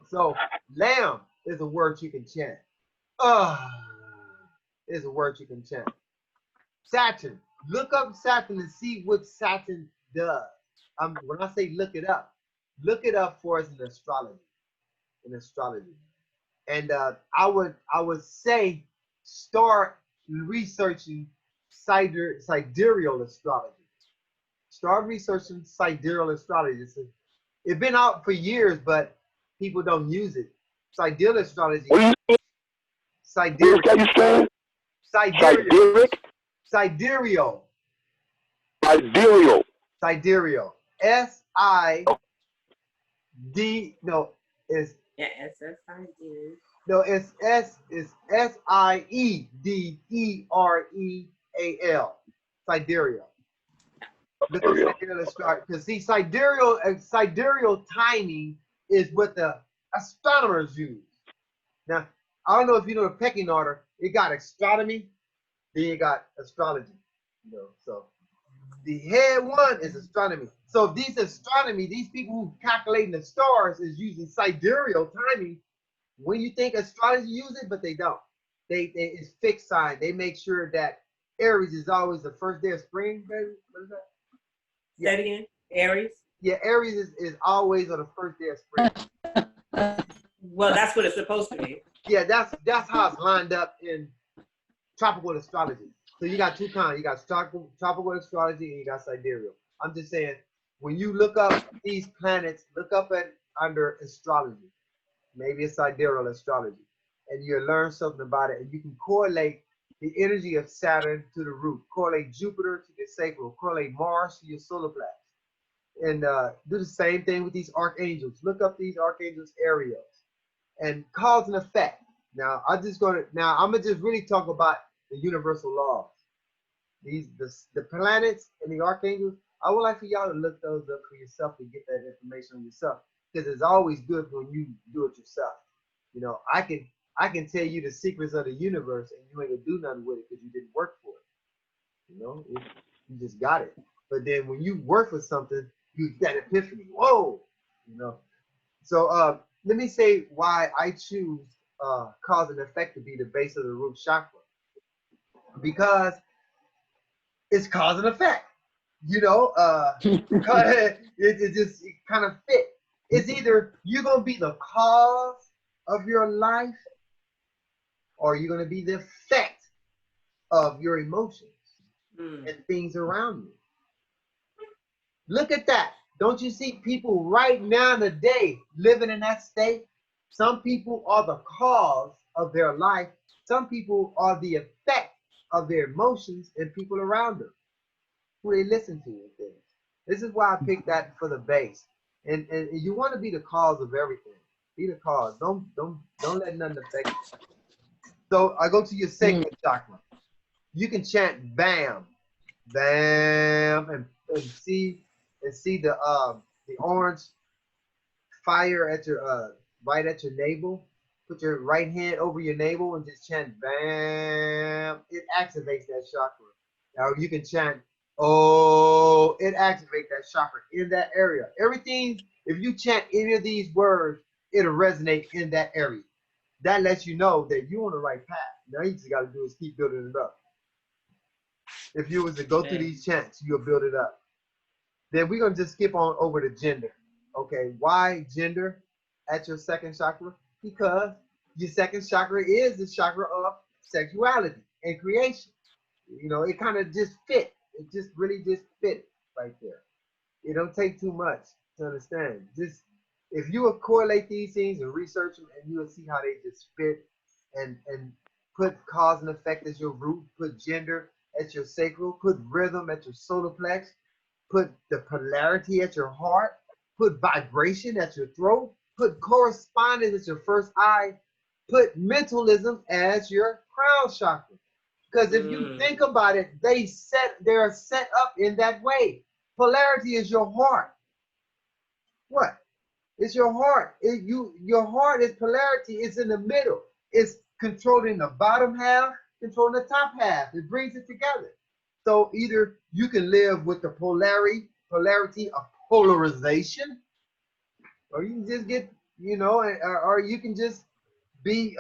So Lam is a word you can chant. Is a word you can chant. Saturn. Look up Saturn and see what Saturn does. When I say look it up for us in astrology. And I would say start researching sidereal astrology. Start researching sidereal astrology. It's been out for years, but people don't use it. Sidereal astrology. Sidereal. Sidereal. S-I-D. No, it's S-S-I-D. No, it's S-I-E-D-E-R-E-A-L. Sidereal. Look at sidereal astrology. Because see, sidereal timing is what the astronomers use. Now, I don't know if you know the pecking order. It got astronomy, then you got astrology. You know, so the head one is astronomy. So these people who calculating the stars is using sidereal timing. When you think astrology use it, but they don't. It's fixed sign. They make sure that Aries is always the first day of spring. Baby. What is that? Say it again. Aries. Yeah, Aries is always on the first day of spring. Well, that's what it's supposed to be. Yeah, that's how it's lined up in tropical astrology. So you got two kinds. You got tropical astrology and you got sidereal. I'm just saying when you look up these planets, look up under astrology. Maybe it's sidereal astrology, and you'll learn something about it. And you can correlate the energy of Saturn to the root, correlate Jupiter to the sacral, correlate Mars to your solar plexus, and do the same thing with these archangels. Look up these archangels' areas and cause and effect. Now I'm gonna just really talk about the universal laws. The planets and the archangels. I would like for y'all to look those up for yourself to get that information on yourself, because it's always good when you do it yourself. You know, I can tell you the secrets of the universe, and you ain't gonna do nothing with it because you didn't work for it. You know, you just got it. But then when you work for something, you get that epiphany. Whoa, you know. So let me say why I choose cause and effect to be the base of the root chakra, because it's cause and effect. You know, it kind of fit. It's either you're gonna be the cause of your life, or you're gonna be the effect of your emotions and things around you. Look at that. Don't you see people right now today living in that state? Some people are the cause of their life. Some people are the effect of their emotions and people around them who they listen to and things. This is why I picked that for the base. And you want to be the cause of everything. Be the cause. Don't let nothing affect you. So I go to your sacral chakra. You can chant bam, bam, and see the orange fire at your right at your navel. Put your right hand over your navel and just chant bam. It activates that chakra. Now you can chant oh, it activates that chakra in that area. Everything, if you chant any of these words, it'll resonate in that area. That lets you know that you're on the right path. Now you just got to do is keep building it up. If you was to go through these chants, you'll build it up. Then we're going to just skip on over to gender. Okay, why gender at your second chakra? Because your second chakra is the chakra of sexuality and creation. You know, it kind of just fit. It just really just fit right there. It don't take too much to understand. Just if you will correlate these things and research them, and you will see how they just fit, and put cause and effect as your root, put gender at your sacral, put rhythm at your solar plex, put the polarity at your heart, put vibration at your throat, put correspondence at your first eye, put mentalism as your crown chakra. Because if you think about it, they're set up in that way. Polarity is your heart. What? It's your heart. Your heart is polarity. It's in the middle. It's controlling the bottom half, controlling the top half. It brings it together. So either you can live with the polarity of polarization, or you can just get, you know, or you can just be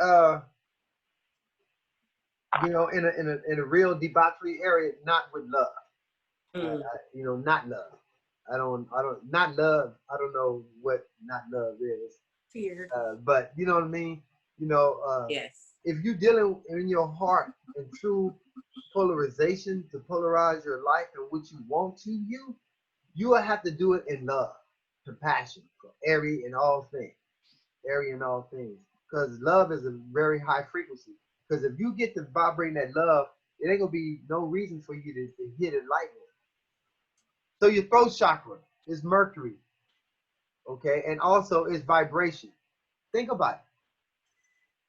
you know, in a real debauchery area, not with love. You know, not love. Not love. I don't know what not love is. Fear. But you know what I mean? You know, yes. If you're dealing in your heart in true polarization to polarize your life and what you want to, you will have to do it in love, compassion, for every and all things. Every and all things. Because love is a very high frequency. Because if you get to vibrating that love, it ain't gonna be no reason for you to hit it lightly. So your throat chakra is Mercury, okay, and also is vibration. Think about it.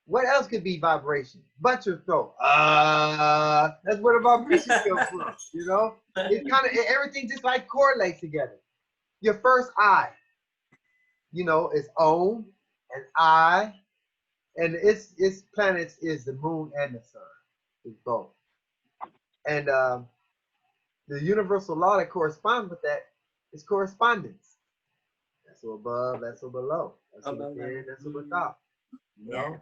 What else could be vibration but your throat? That's where the vibration comes from. You know, it kind of everything just like correlates together. Your first eye, you know, is Om and I. And its planets is the moon and the sun. It's both. And the universal law that corresponds with that is correspondence. That's what above, that's what below. That's what within, that's what without. You know,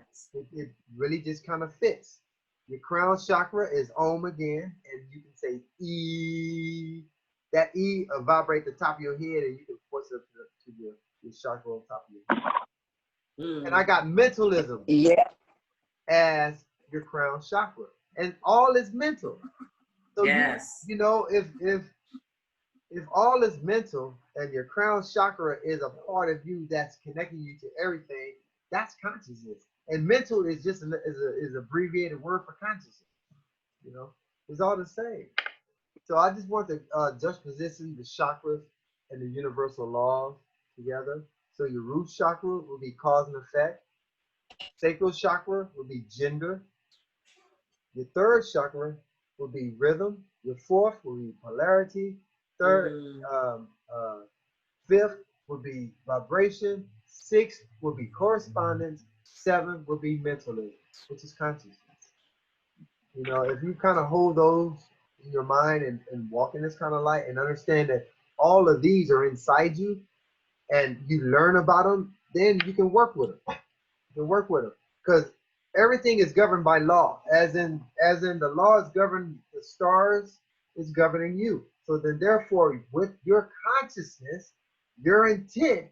it really just kind of fits. Your crown chakra is Om again, and you can say E. That E vibrate the top of your head, and you can force it to your chakra on top of your head. And I got mentalism as your crown chakra. And all is mental. So you know, if if all is mental and your crown chakra is a part of you that's connecting you to everything, that's consciousness. And mental is just is abbreviated word for consciousness. You know, it's all the same. So I just want to juxtaposition the chakras and the universal laws together. So your root chakra will be cause and effect. Sacral chakra will be gender. Your third chakra will be rhythm. Your fourth will be polarity. Fifth will be vibration. Sixth will be correspondence. Seventh will be mentalism, which is consciousness. You know, if you kind of hold those in your mind and walk in this kind of light and understand that all of these are inside you and you learn about them, then you can work with them. You can work with them because everything is governed by law. As in the laws govern the stars, is governing you. So then therefore, with your consciousness, your intent,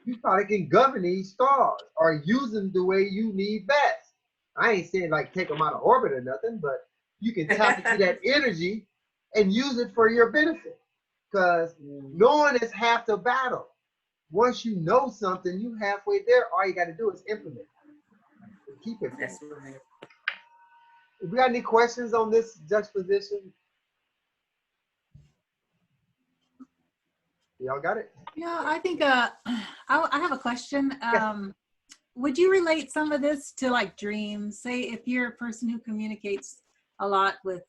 you probably can govern these stars or use them the way you need best. I ain't saying like take them out of orbit or nothing, but you can tap into that energy and use it for your benefit. Because knowing is half the battle. Once you know something, you halfway there. All you got to do is implement it. Keep it. That's right. If we got any questions on this juxtaposition, y'all got it? Yeah, I think I have a question. Would you relate some of this to like dreams? Say if you're a person who communicates a lot with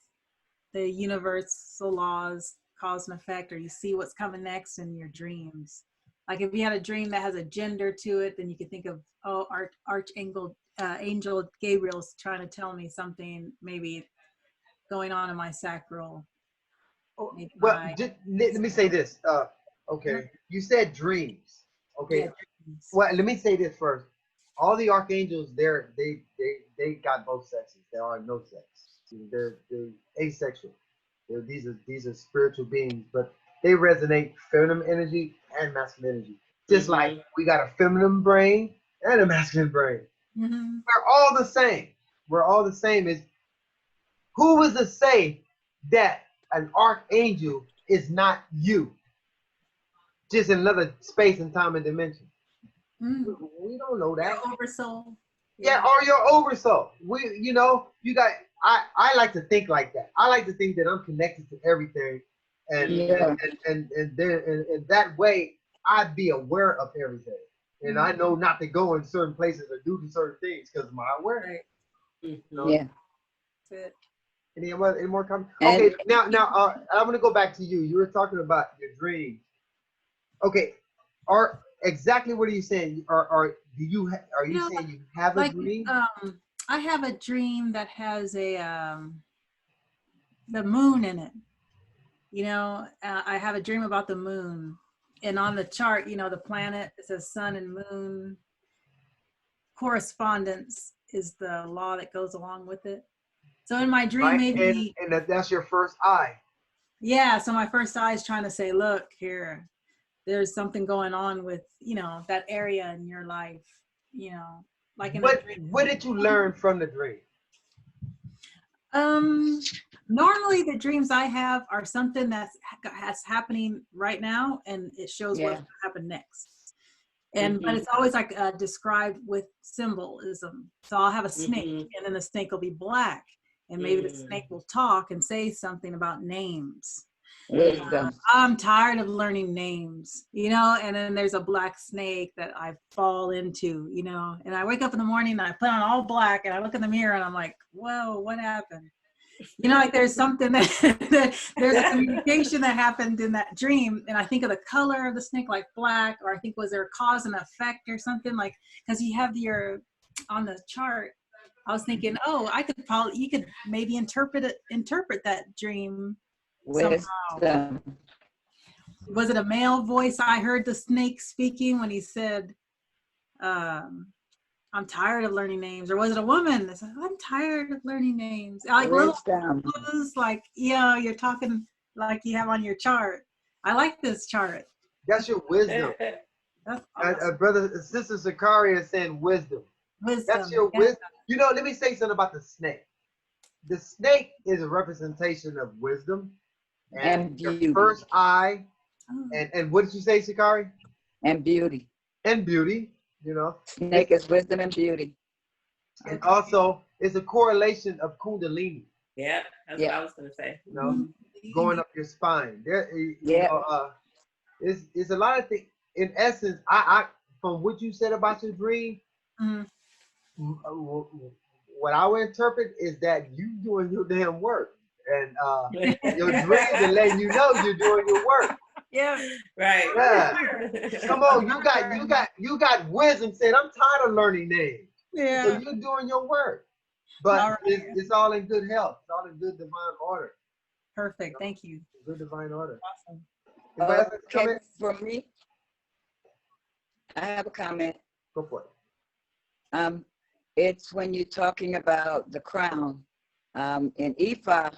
the universal laws, cause and effect, or you see what's coming next in your dreams. Like if you had a dream that has a gender to it, then you could think of, oh, Archangel Angel Gabriel's trying to tell me something maybe going on in my sacral. Well, let me say this. Okay, you said dreams. Okay, Yeah, dreams. well, let me say this first. All the archangels, they got both sexes. There are no sex. They're asexual. These are spiritual beings, but they resonate feminine energy and masculine energy. Just like we got a feminine brain and a masculine brain. We're all the same. We're all the same. Is who was to say that an archangel is not you? Just another space and time and dimension. We don't know that. Your oversoul. Yeah, or your oversoul. You got. I like to think like that. I like to think that I'm connected to everything, and then that way I'd be aware of everything, and I know not to go in certain places or do certain things because of my awareness. Right. Yeah. That's it. Any more comments? Okay, now I'm gonna go back to you. You were talking about your dreams. Okay, exactly what are you saying? Are you saying you have a dream? I have a dream that has the moon in it. I have a dream about the moon, and on the chart, the planet, it says sun and moon. Correspondence is the law that goes along with it. So in my dream, right? maybe and that's your first eye. Yeah, so my first eye is trying to say, look here, there's something going on with that area in your life, like in what did you learn from the dream? Normally the dreams I have are something that's happening right now, and it shows what's going to happen next. And but it's always like described with symbolism. So I'll have a snake, and then the snake will be black, and maybe the snake will talk and say something about names. I'm tired of learning names, and then there's a black snake that I fall into, and I wake up in the morning and I put on all black and I look in the mirror and I'm like, whoa, what happened? Like there's something there's a communication that happened in that dream, and I think of the color of the snake like black, or I think was there a cause and effect or something, like because you have on the chart. I was thinking, you could maybe interpret that dream somehow. Was it a male voice? I heard the snake speaking when he said, I'm tired of learning names. Or was it a woman that said, I'm tired of learning names? Like little clues, like, you're talking like you have on your chart. I like this chart. That's your wisdom. That's awesome. Brother, Sister Zakaria is saying wisdom. That's your wisdom. Let me say something about the snake. The snake is a representation of wisdom. And your beauty. first eye, Oh. and what did you say, Shikari? And beauty. And beauty, you know. Snake is wisdom and beauty. And also, it's a correlation of Kundalini, Yeah, that's what I was gonna say. you know, going up your spine. There, you Yeah. know, it's a lot of things. In essence, I from what you said about your dream, Mhm. what I would interpret is that you doing your damn work, and your dreams are letting you know you're doing your work. Yeah. Right. Yeah. Come on, you got wisdom saying, I'm tired of learning names. So Yeah. you're doing your work. But All right. it's all in good health. It's all in good divine order. Perfect. Thank you. Good divine order. Awesome. Anybody else have a Okay, comment? for me, I have a comment. Go for it. It's when you're talking about the crown. In Ifa,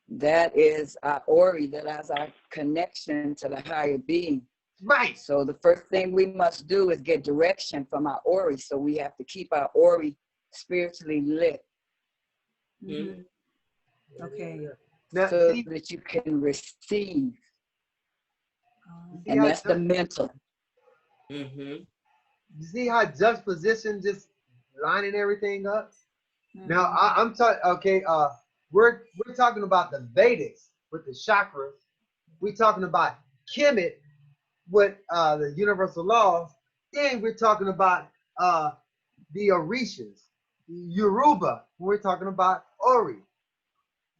that is our Ori, that is our connection to the higher being. Right. So the first thing we must do is get direction from our Ori. So we have to keep our Ori spiritually lit Mhm. Okay. Now, so see, that you can receive. see And how that's the mental. Mm-hmm. you see how juxtaposition just lining everything up? Now Mhm. I'm talking. Okay, we're talking about the Vedics with the chakras. We're talking about Kemet with the universal laws. Then we're talking about the Orishas, Yoruba. We're talking about Ori.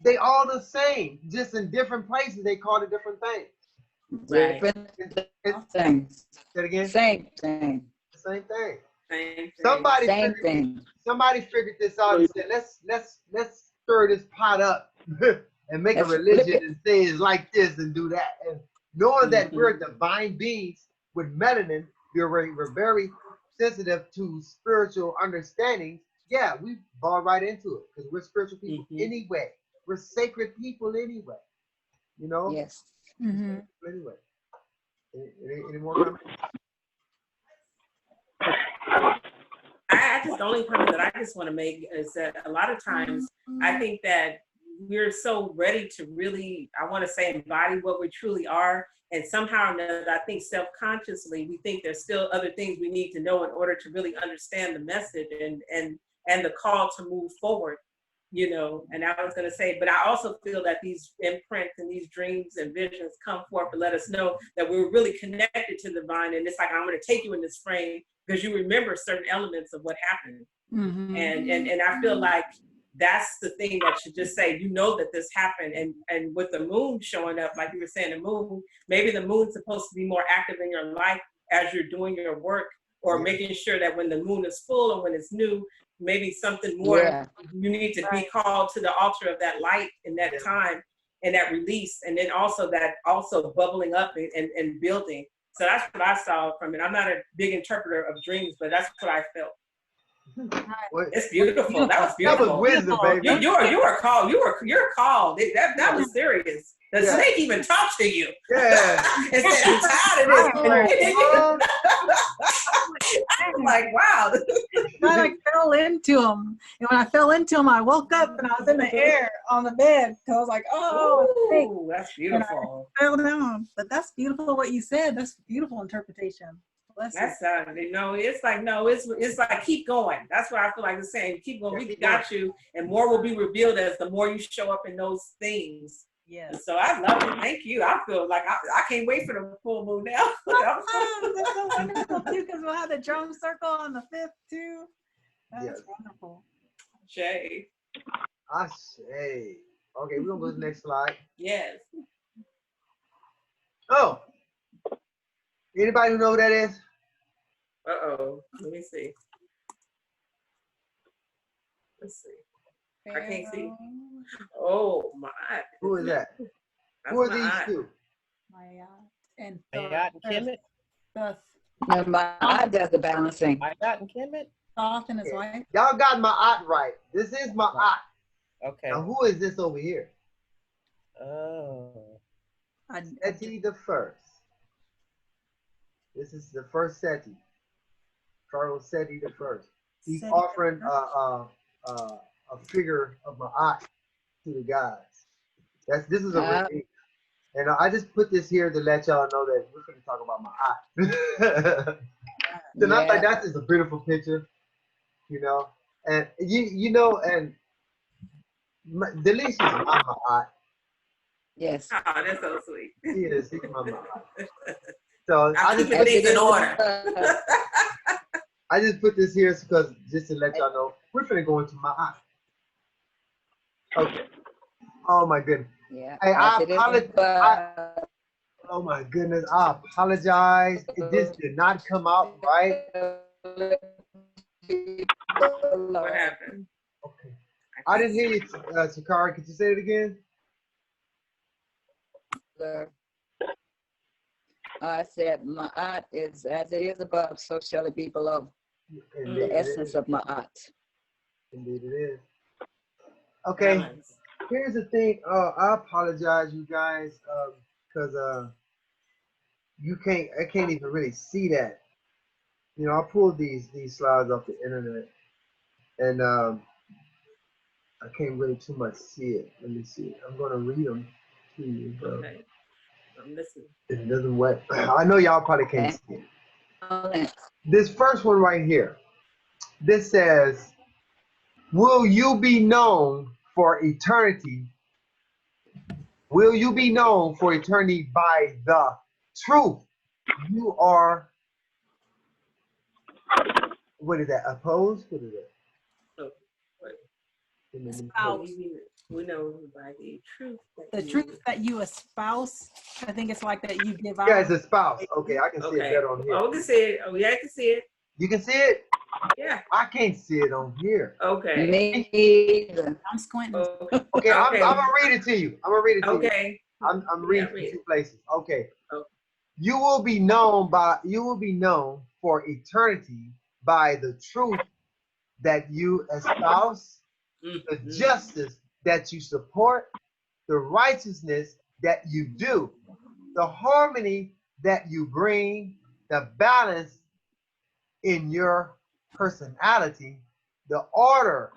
They all the same, just in different places. They call it different things. Right. Different It's, things. say it again. Same thing. Same thing. Same thing. Same thing. Somebody figured this out and said, let's stir this pot up and make a Let's flip religion it. and say it's like this and do that. And knowing that Mhm. we're divine beings with melanin, we're very sensitive to spiritual understandings. Yeah, we fall right into it because we're spiritual people Mhm. anyway. We're sacred people anyway. You know? Yes. Mhm. Anyway. Any more comments? I just the only comment that I just want to make is that a lot of times I think that we're so ready to really, I want to say, embody what we truly are. And somehow or another, I think self-consciously, we think there's still other things we need to know in order to really understand the message and the call to move forward, you know. And I was going to say, but I also feel that these imprints and these dreams and visions come forth to let us know that we're really connected to the divine. And it's like, I'm going to take you in this frame because you remember certain elements of what happened. Mhm. And I feel like that's the thing that should just say, you know, that this happened. And with the moon showing up, like you were saying, the moon, maybe the moon's supposed to be more active in your life as you're doing your work, or making sure that when the moon is full or when it's new, maybe something more, Yeah. you need to be called to the altar of that light in that time and that release. And then also that also bubbling up and building. So that's what I saw from it. I'm not a big interpreter of dreams, but that's what I felt. It's beautiful. That was beautiful. That was wisdom, baby. You're called. You're called. That was serious. The snake even talks to you. Yeah. And said, I'm tired of this. I'm like, wow. Then I fell into him, and when I fell into him, I woke up and I was in the air on the bed. So I was like, "Oh, Ooh, that's beautiful." I fell down." But that's beautiful what you said. That's beautiful interpretation. Bless That's you. you know, it's like no, it's like keep going. That's what I feel like it's saying. Keep going. We got you, and more will be revealed as the more you show up in those things. Yes. And so I love it. Thank you. I feel like I can't wait for the full moon now. That's so wonderful too, because we'll have the drum circle on the 5th too. That's wonderful. Jay. I say. Okay, we're gonna go to the next slide. Yes. Oh. Anybody who know who that is? Uh-oh. Let me see. Let's see. I can't see. Oh my. Who is that? That's Who are my these aunt. two? My and Mayat and Kemet. And my eye does the balancing. Mayat and Kemet. Thoth and his wife. Y'all got my aunt right. This is my aunt. Okay. Now who is this over here? Oh. Seti the first. This is the first Seti. Charles Seti the first. He's Seti offering a figure of my aunt to the gods. This is a redeemer. And I just put this here to let y'all know that we're going to talk about my eye. And I think that's just a beautiful picture, you know. And you know, and Delicious is my eye. Yes. Oh, that's so sweet. He is. He's my eye. So I keep things in order. I just put this here because just to let y'all know, we're finna go into my eye. Okay. Oh my goodness. Yeah. Hey, I apologize. Oh my goodness, I apologize. This did not come out right. What happened? Okay. I didn't hear you, Sakari. Could you say it again? I said my art is as it is above, so shall it be below. Indeed The essence of my art. Indeed it is. Okay. Nice. Here's the thing. I apologize, you guys, because I can't even really see that. You know, I pulled these slides off the internet, and I can't really too much see it. Let me see. I'm gonna read them to you, but Okay. I'm listening. it doesn't what. I know y'all probably can't see it. This first one right here. This says, "Will you be known for eternity? Will you be known for eternity by the truth you are?" What is that? Opposed? What is that? Oh, wait. Espouse. We know by the truth. The truth that you espouse. I think it's like that you give out. Yeah, it's a spouse. Okay, I can see it better on here. Oh, we can see it. Oh, yeah, I can see it. You can see it? Yeah. I can't see it on here. Okay. Me either. I'm squinting. Okay, I'm gonna read it to you. I'm gonna read it to you. Okay. I'm reading from two places. Okay. Okay. You will be known for eternity by the truth that you espouse, the justice that you support, the righteousness that you do, the harmony that you bring, the balance in your personality, the order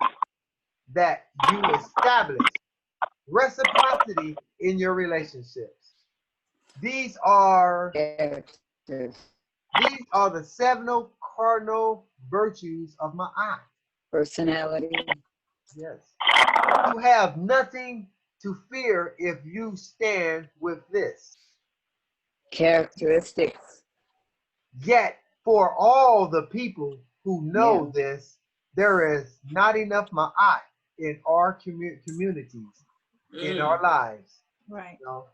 that you establish, reciprocity in your relationships. These are the seven cardinal virtues of my eye. Personality. Yes. You have nothing to fear if you stand with this. Characteristics. Yet, for all the people who know this, there is not enough ma'at in our communities, in our lives. Right. You know?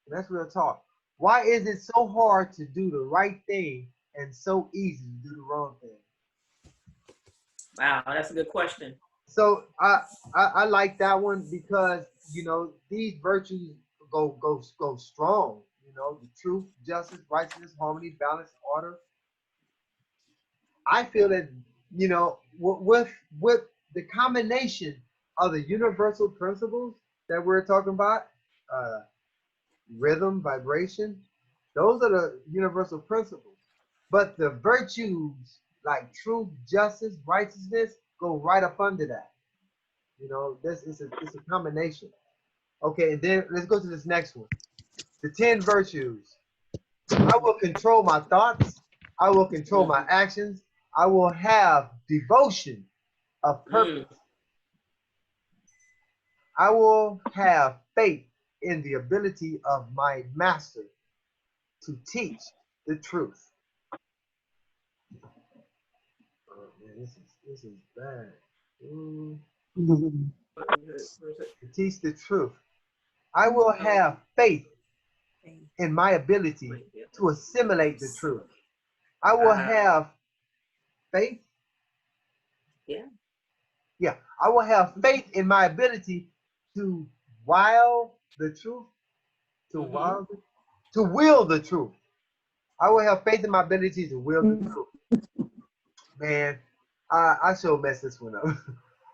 And that's real talk. Why is it so hard to do the right thing and so easy to do the wrong thing? Wow, that's a good question. So I like that one because, you know, these virtues go strong. You know, the truth, justice, righteousness, harmony, balance, order. I feel that, you know, with the combination of the universal principles that we're talking about, rhythm, vibration, those are the universal principles. But the virtues like truth, justice, righteousness go right up under that. You know, this is it's a combination. Okay, and then let's go to this next one. The 10 virtues. I will control my thoughts. I will control my actions. I will have devotion of purpose. I will have faith in the ability of my master to teach the truth. Oh man, this is bad. To teach the truth. I will have faith in my ability to assimilate the truth. I will have faith. Yeah. I will have faith in my ability to wield the truth. To wield the truth. I will have faith in my ability to wield the truth. Man, I sure messed this one up.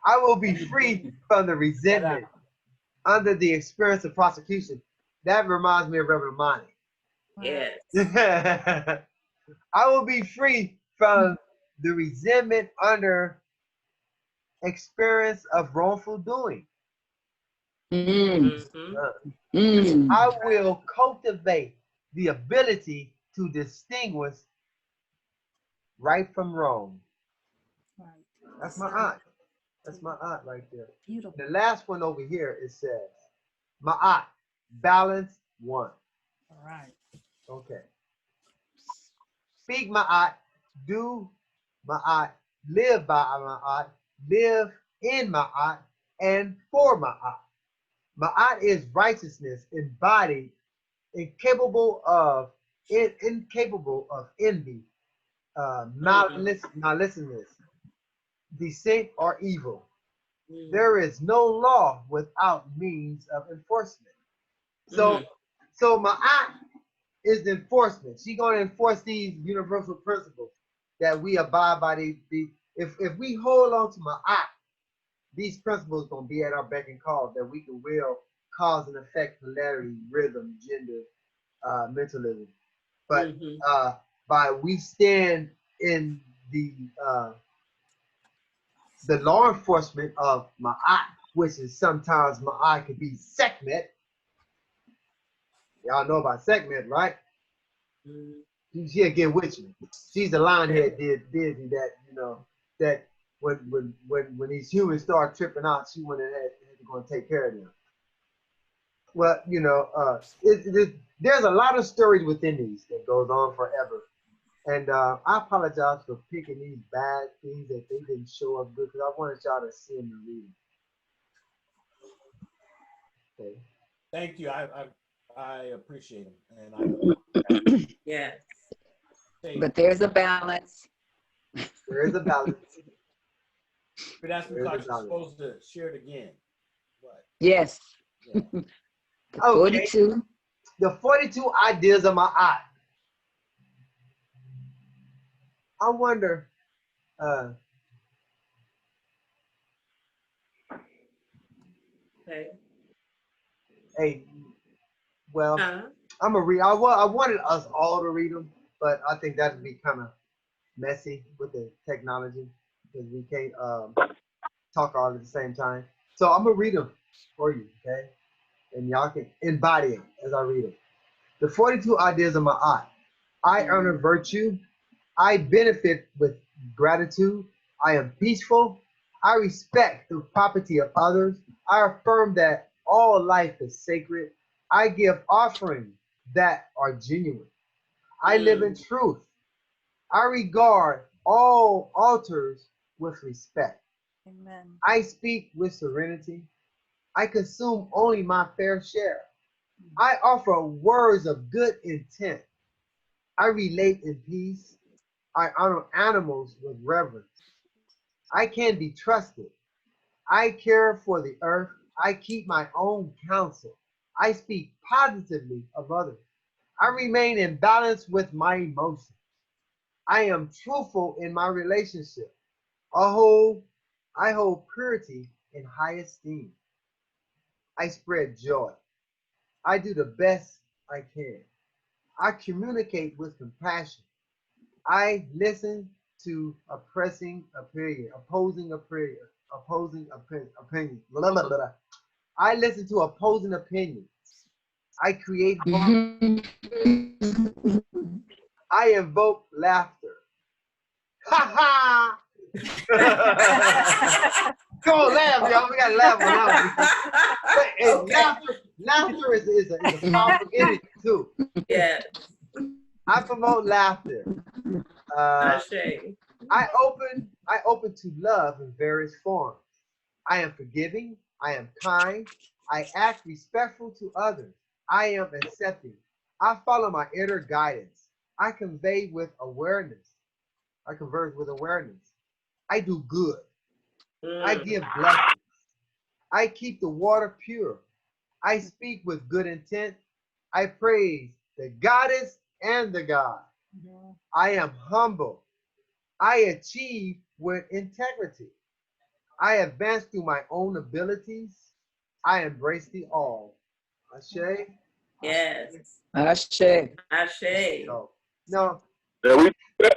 I will be free from the resentment under the experience of prosecution. That reminds me of Reverend Monty. Yes. I will be free from the resentment under experience of wrongful doing. I will cultivate the ability to distinguish right from wrong. Right. That's my aunt. That's my aunt right there. Beautiful. The last one over here, it says, Ma'at, balance one. All right. Okay. Speak Ma'at, do Ma'at, live by Ma'at, live in Ma'at, and for Ma'at. Ma'at is righteousness embodied, incapable of envy, maliciousness, deceit, or evil. There is no law without means of enforcement. So Ma'at is the enforcement. She's going to enforce these universal principles that we abide by. If we hold on to Ma'at, these principles going to be at our beck and call, that we can will, cause and effect, polarity, rhythm, gender, mentalism. But by we stand in the law enforcement of Ma'at, which is sometimes Ma'at could be Sekhmet. Y'all know about Sekhmet, right? She'll get with you. She's the lionhead deity that, that when these humans start tripping out, she went ahead and going to take care of them. Well, there's a lot of stories within these that goes on forever. And I apologize for picking these bad things that they didn't show up good, because I wanted y'all to see them and read them. Okay. Thank you. I appreciate them. And yeah. But there's a balance. There is a balance. But that's because you're supposed to share it again. What? Yes. Yeah. The 42. The 42 ideas of Ma'at. I wonder, okay. Hey, well, I'm gonna read. I wanted us all to read them, but I think that'd be kind of messy with the technology, because we can't talk all at the same time. So I'm gonna read them for you, okay? And y'all can embody them as I read them. The 42 ideas of Ma'at. I honor virtue. I benefit with gratitude. I am peaceful. I respect the property of others. I affirm that all life is sacred. I give offerings that are genuine. I live in truth. I regard all altars with respect. Amen. I speak with serenity. I consume only my fair share. I offer words of good intent. I relate in peace. I honor animals with reverence. I can be trusted. I care for the earth. I keep my own counsel. I speak positively of others. I remain in balance with my emotions. I am truthful in my relationship. I hold purity in high esteem. I spread joy. I do the best I can. I communicate with compassion. I listen to opposing opinion. Blah, blah, blah. I listen to opposing opinions. I create harmony. I invoke laughter. Ha ha! Come on, laugh, y'all. We gotta laugh on that one. Laughter is a powerful energy too. Yeah. I promote laughter. I open to love in various forms. I am forgiving. I am kind. I act respectful to others. I am accepting. I follow my inner guidance. I convey with awareness. I converse with awareness. I do good. I give blessings. I keep the water pure. I speak with good intent. I praise the goddess and the God. I am humble. I achieve with integrity. I advance through my own abilities. I embrace the all. Ashe? Yes. Ashe. Ashe. No. Yeah,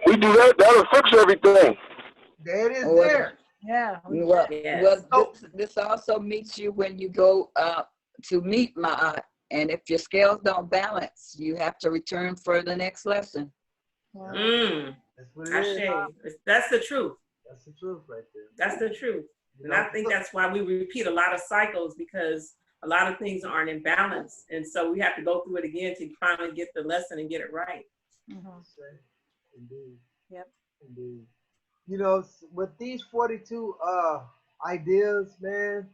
we do that. That'll fix everything. There it is there. Yeah. Well, Yes. this also meets you when you go to meet Ma'at. And if your scales don't balance, you have to return for the next lesson. Mm. That's what it is. Ashe. That's the truth. That's the truth right there. That's the truth. You And know? I think that's why we repeat a lot of cycles, because a lot of things aren't in balance. And so we have to go through it again to finally get the lesson and get it right. Indeed. Yep. Indeed. You know, with these 42 ideas, man,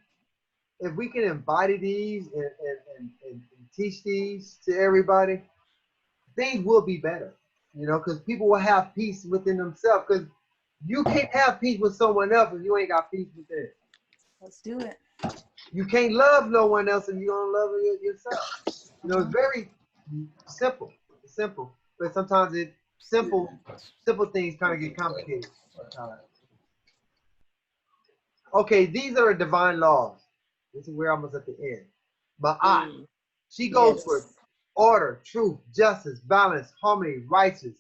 if we can embody these and teach these to everybody, things will be better. You know, because people will have peace within themselves. Because you can't have peace with someone else if you ain't got peace within. Let's do it. You can't love no one else if you don't love yourself. You know, it's very simple. It's simple. But sometimes simple things kind of get complicated. Okay, these are divine laws. This is where I'm almost at the end. Ma'at, she goes for order, truth, justice, balance, harmony, righteousness,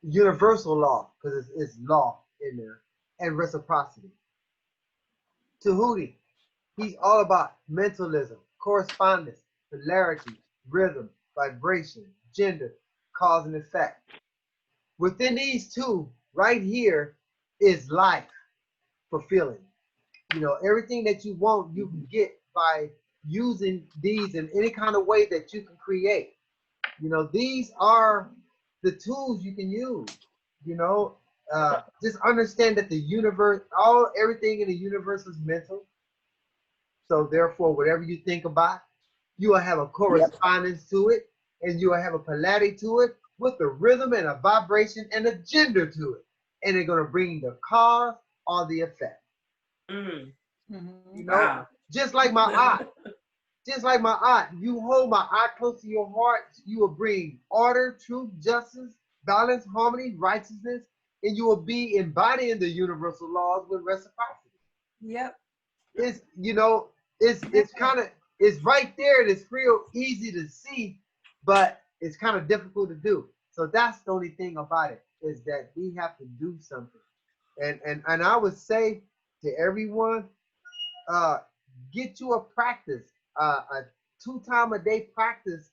universal law, because it's law in there, and reciprocity. Tahuti, he's all about mentalism, correspondence, polarity, rhythm, vibration, gender, cause and effect. Within these two, right here, is life fulfilling. You know, everything that you want, you can get by using these in any kind of way that you can create. You know, these are the tools you can use. You know, just understand that the universe, everything in the universe is mental. So therefore, whatever you think about, you will have a correspondence to it, and you will have a polarity to it with a rhythm and a vibration and a gender to it. And they're going to bring the cause or the effect. You know, just like my eye. Just like my eye. You hold my eye close to your heart, you will bring order, truth, justice, balance, harmony, righteousness, and you will be embodying the universal laws with reciprocity. Yep. It's, you know, it's right there and it's real easy to see, but it's kind of difficult to do. So that's the only thing about it, is that we have to do something. And I would say to everyone, get you a practice, a 2-time-a-day practice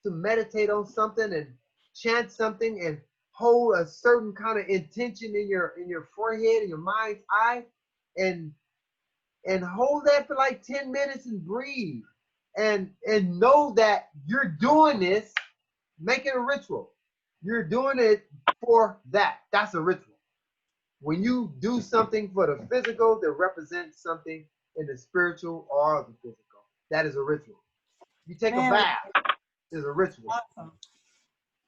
to meditate on something and chant something and hold a certain kind of intention in your forehead and your mind's eye, and hold that for like 10 minutes and breathe, and know that you're doing this. Make it a ritual. You're doing it for that. That's a ritual. When you do something for the physical that represents something in the spiritual or the physical, that is a ritual. You take a bath, is a ritual. Awesome.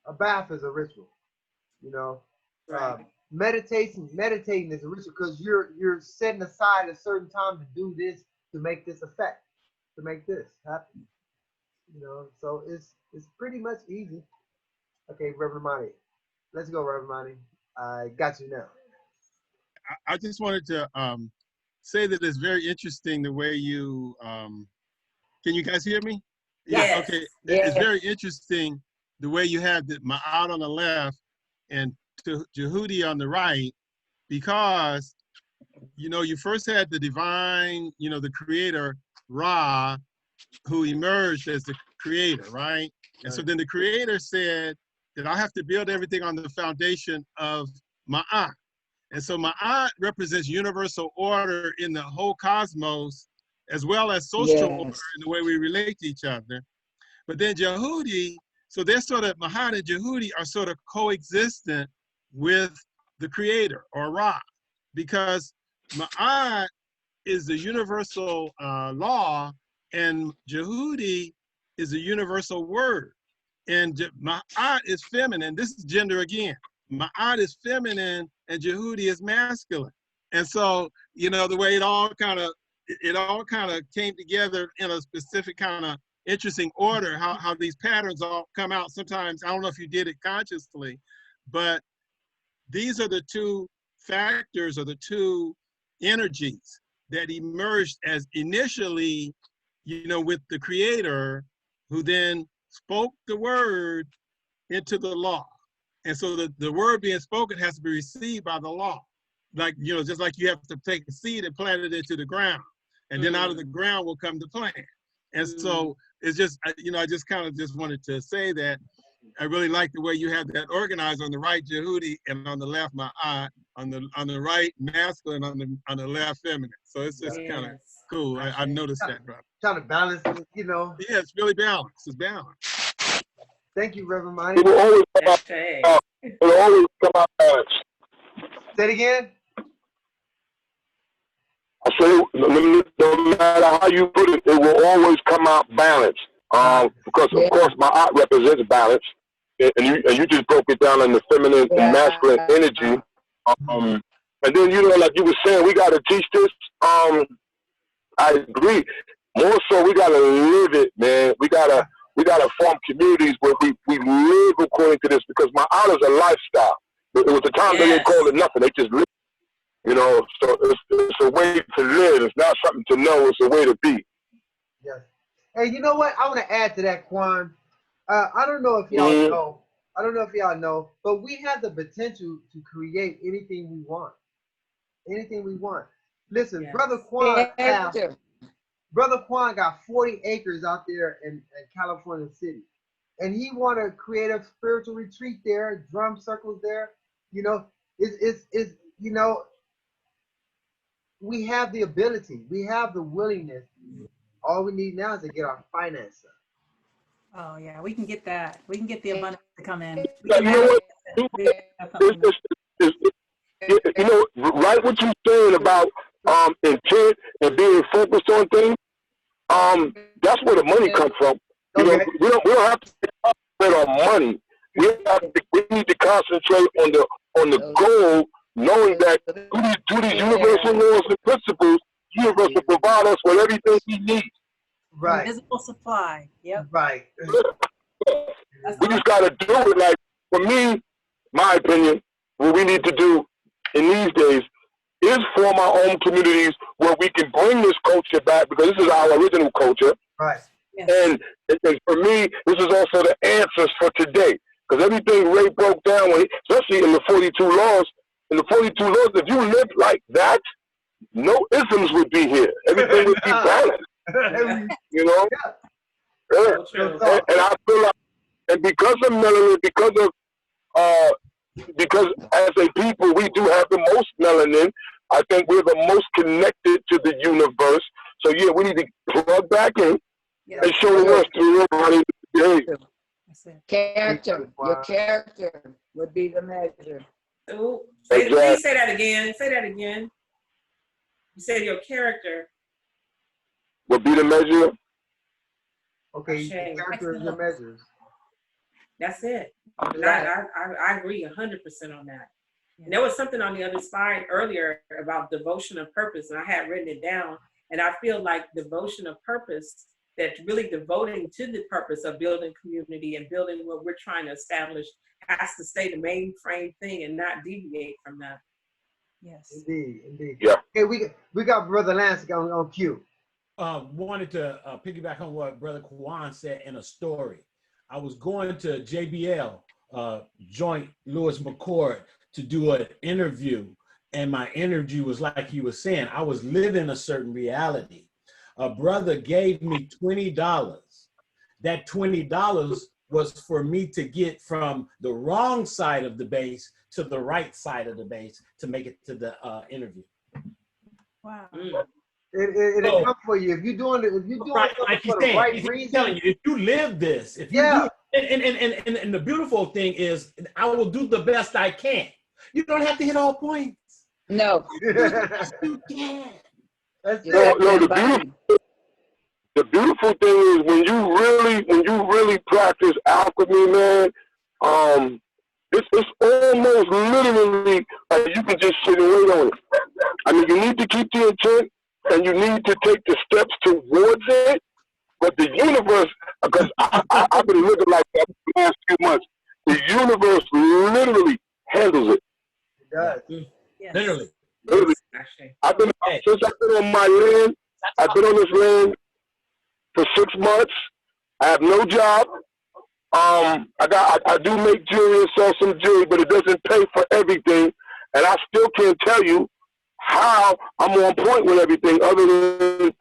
A bath is a ritual. You know, meditating is a ritual, because you're setting aside a certain time to do this, to make this effect, to make this happen. You know, so it's pretty much easy. Okay, Reverend Monty, let's go, Reverend Monty. I got you now. I just wanted to say that it's very interesting the way you, can you guys hear me? Yes. Okay, it's very interesting the way you have the Ma'at on the left and Jehudi on the right, because, you know, you first had the divine, you know, the creator, Ra, who emerged as the creator, right? And so then the creator said that I have to build everything on the foundation of Ma'at. And so Ma'at represents universal order in the whole cosmos, as well as social order in the way we relate to each other. But then Jehudi, so they're sort of, Ma'at and Jehudi are sort of coexistent with the creator, or Ra, because Ma'at is the universal law, and Jehudi is a universal word. And Ma'at is feminine. This is gender again. Ma'at is feminine and Jehudi is masculine. And so, you know, the way it all kind of came together in a specific kind of interesting order, how these patterns all come out. Sometimes, I don't know if you did it consciously, but these are the two factors, or the two energies that emerged as initially, you know, with the creator, who then spoke the word into the law. And so the word being spoken has to be received by the law. like, you know, just like you have to take a seed and plant it into the ground, and then out of the ground will come the plant. And so it's just, you know, I just kind of just wanted to say that I really like the way you have that organized on the right, Jehudi, and on the left, Ma'at, on the right, masculine, on the left, feminine. So it's just kind of cool. I've noticed that, brother. Trying to balance it, you know. Yeah, it's really balanced. It's balanced. Thank you, Reverend Monty. It will always come out. It will always come out balanced. Say it again. I say, no matter how you put it, it will always come out balanced. Because of course my art represents balance, and you just broke it down in the feminine and masculine energy. And then, you know, like you were saying, we got to teach this. I agree. More so, we got to live it, man. We gotta form communities where we live according to this, because my art is a lifestyle. It was a time they didn't call it nothing. They just live. You know, so it's a way to live. It's not something to know. It's a way to be. Yes. Hey, you know what? I want to add to that, Quan. I don't know if y'all know. I don't know if y'all know, but we have the potential to create anything we want. Anything we want. Listen, Brother Quan got 40 acres out there in California City, and he want to create a spiritual retreat there, drum circles there. You know, it's you know, we have the ability, we have the willingness. All we need now is to get our finances. Oh yeah, we can get that. We can get the abundance to come in. You know what? You know, right what you're saying about intent and being focused on things. That's where the money comes from. You know, we don't have to concentrate on money. We need to concentrate on the goal, knowing that through these universal laws and principles, the universe will provide us with everything we need. Right. Invisible supply. Yep. Right. We just got to do it. Like, for me, my opinion, what we need to do in these days is form our own communities where we can bring this culture back, because this is our original culture. Right. And for me, this is also the answers for today. Because everything Ray broke down, especially in the 42 laws, if you lived like that, no isms would be here. Everything would be balanced. You know? Yeah. And I feel like, and because of melanin, because as a people, we do have the most melanin, I think we're the most connected to the universe. So yeah, we need to plug back in and show the rest of the how they behave. Character. Your character would be the measure. Ooh, please say that again. Say that again. You said your character would be the measure. Okay, your character is your measures. That's it. I agree 100% on that. And there was something on the other slide earlier about devotion of purpose, and I had written it down. And I feel like devotion of purpose, that's really devoting to the purpose of building community and building what we're trying to establish, has to stay the mainframe thing and not deviate from that. Yes. Indeed. Yeah. Okay, we got Brother Lance on cue. Wanted to piggyback on what Brother Kwan said in a story. I was going to JBL, Joint Lewis McCord, to do an interview, and my interview was like he was saying, I was living a certain reality. A brother gave me $20. That $20 was for me to get from the wrong side of the base to the right side of the base to make it to the interview. Wow. It'll come for you if you're doing it. If you're doing right, it like for the the right reason. He's telling you, if you live this, if you do, and the beautiful thing is, I will do the best I can. You don't have to hit all points. No. You can. The beautiful thing is when you really practice alchemy, man. It's almost literally like you can just sit and wait on it. I mean, you need to keep the intent and you need to take the steps towards it. But the universe, because I've been living like that for the last few months, the universe literally handles it. It does. Yes. Literally. Since I've been on my land, I've been on this land for 6 months. I have no job. I do make jewelry and sell some jewelry, but it doesn't pay for everything. and I still can't tell you how I'm on point with everything other than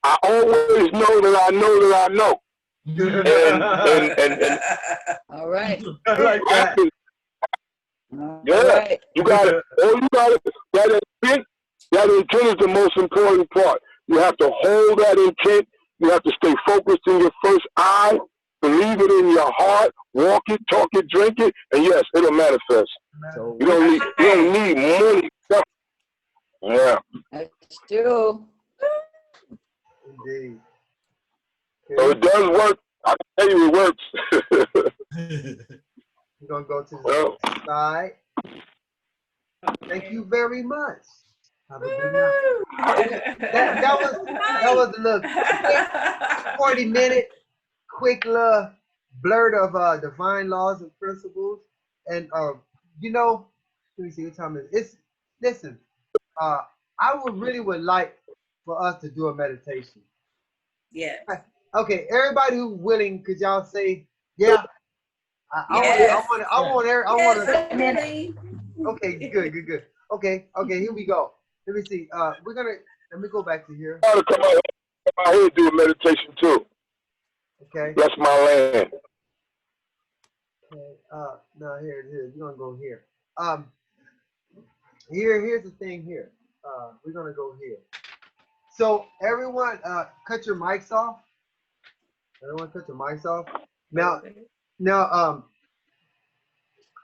I always know that I know that I know. And All right. I like that. yeah, Right. you got it. All you got it. That intent is the most important part. You have to hold that intent. You have to stay focused in your first eye. Believe it in your heart. Walk it, talk it, drink it, and yes, it'll manifest. So You don't need money. Yeah. That's true. Indeed. So it does work. I can tell you it works. We're gonna go to the Well, side. Thank you very much. Have a good night. That was a little quick 40-minute quick little blurt of divine laws and principles. And you know, let me see what time it is. Listen, I would like for us to do a meditation. Yeah. Okay, everybody who's willing, could y'all say, yeah? Yes. I want Yes, Millie. Okay, good. Okay, here we go. Let me see. Let me go back to here. I gotta come out here and do a meditation too. Okay. That's my land. Okay. No, here it is. We're gonna go here. Here's the thing here. We're gonna go here. So everyone, cut your mics off. Everyone, cut your mics off. Now,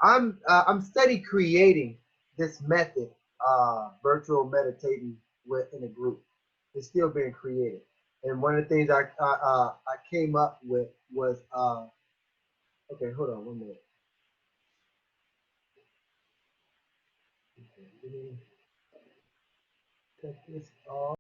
I'm steady creating this method, virtual meditating in a group. It's still being created, and one of the things I came up with was okay. Hold on 1 minute. Okay, let me cut this off.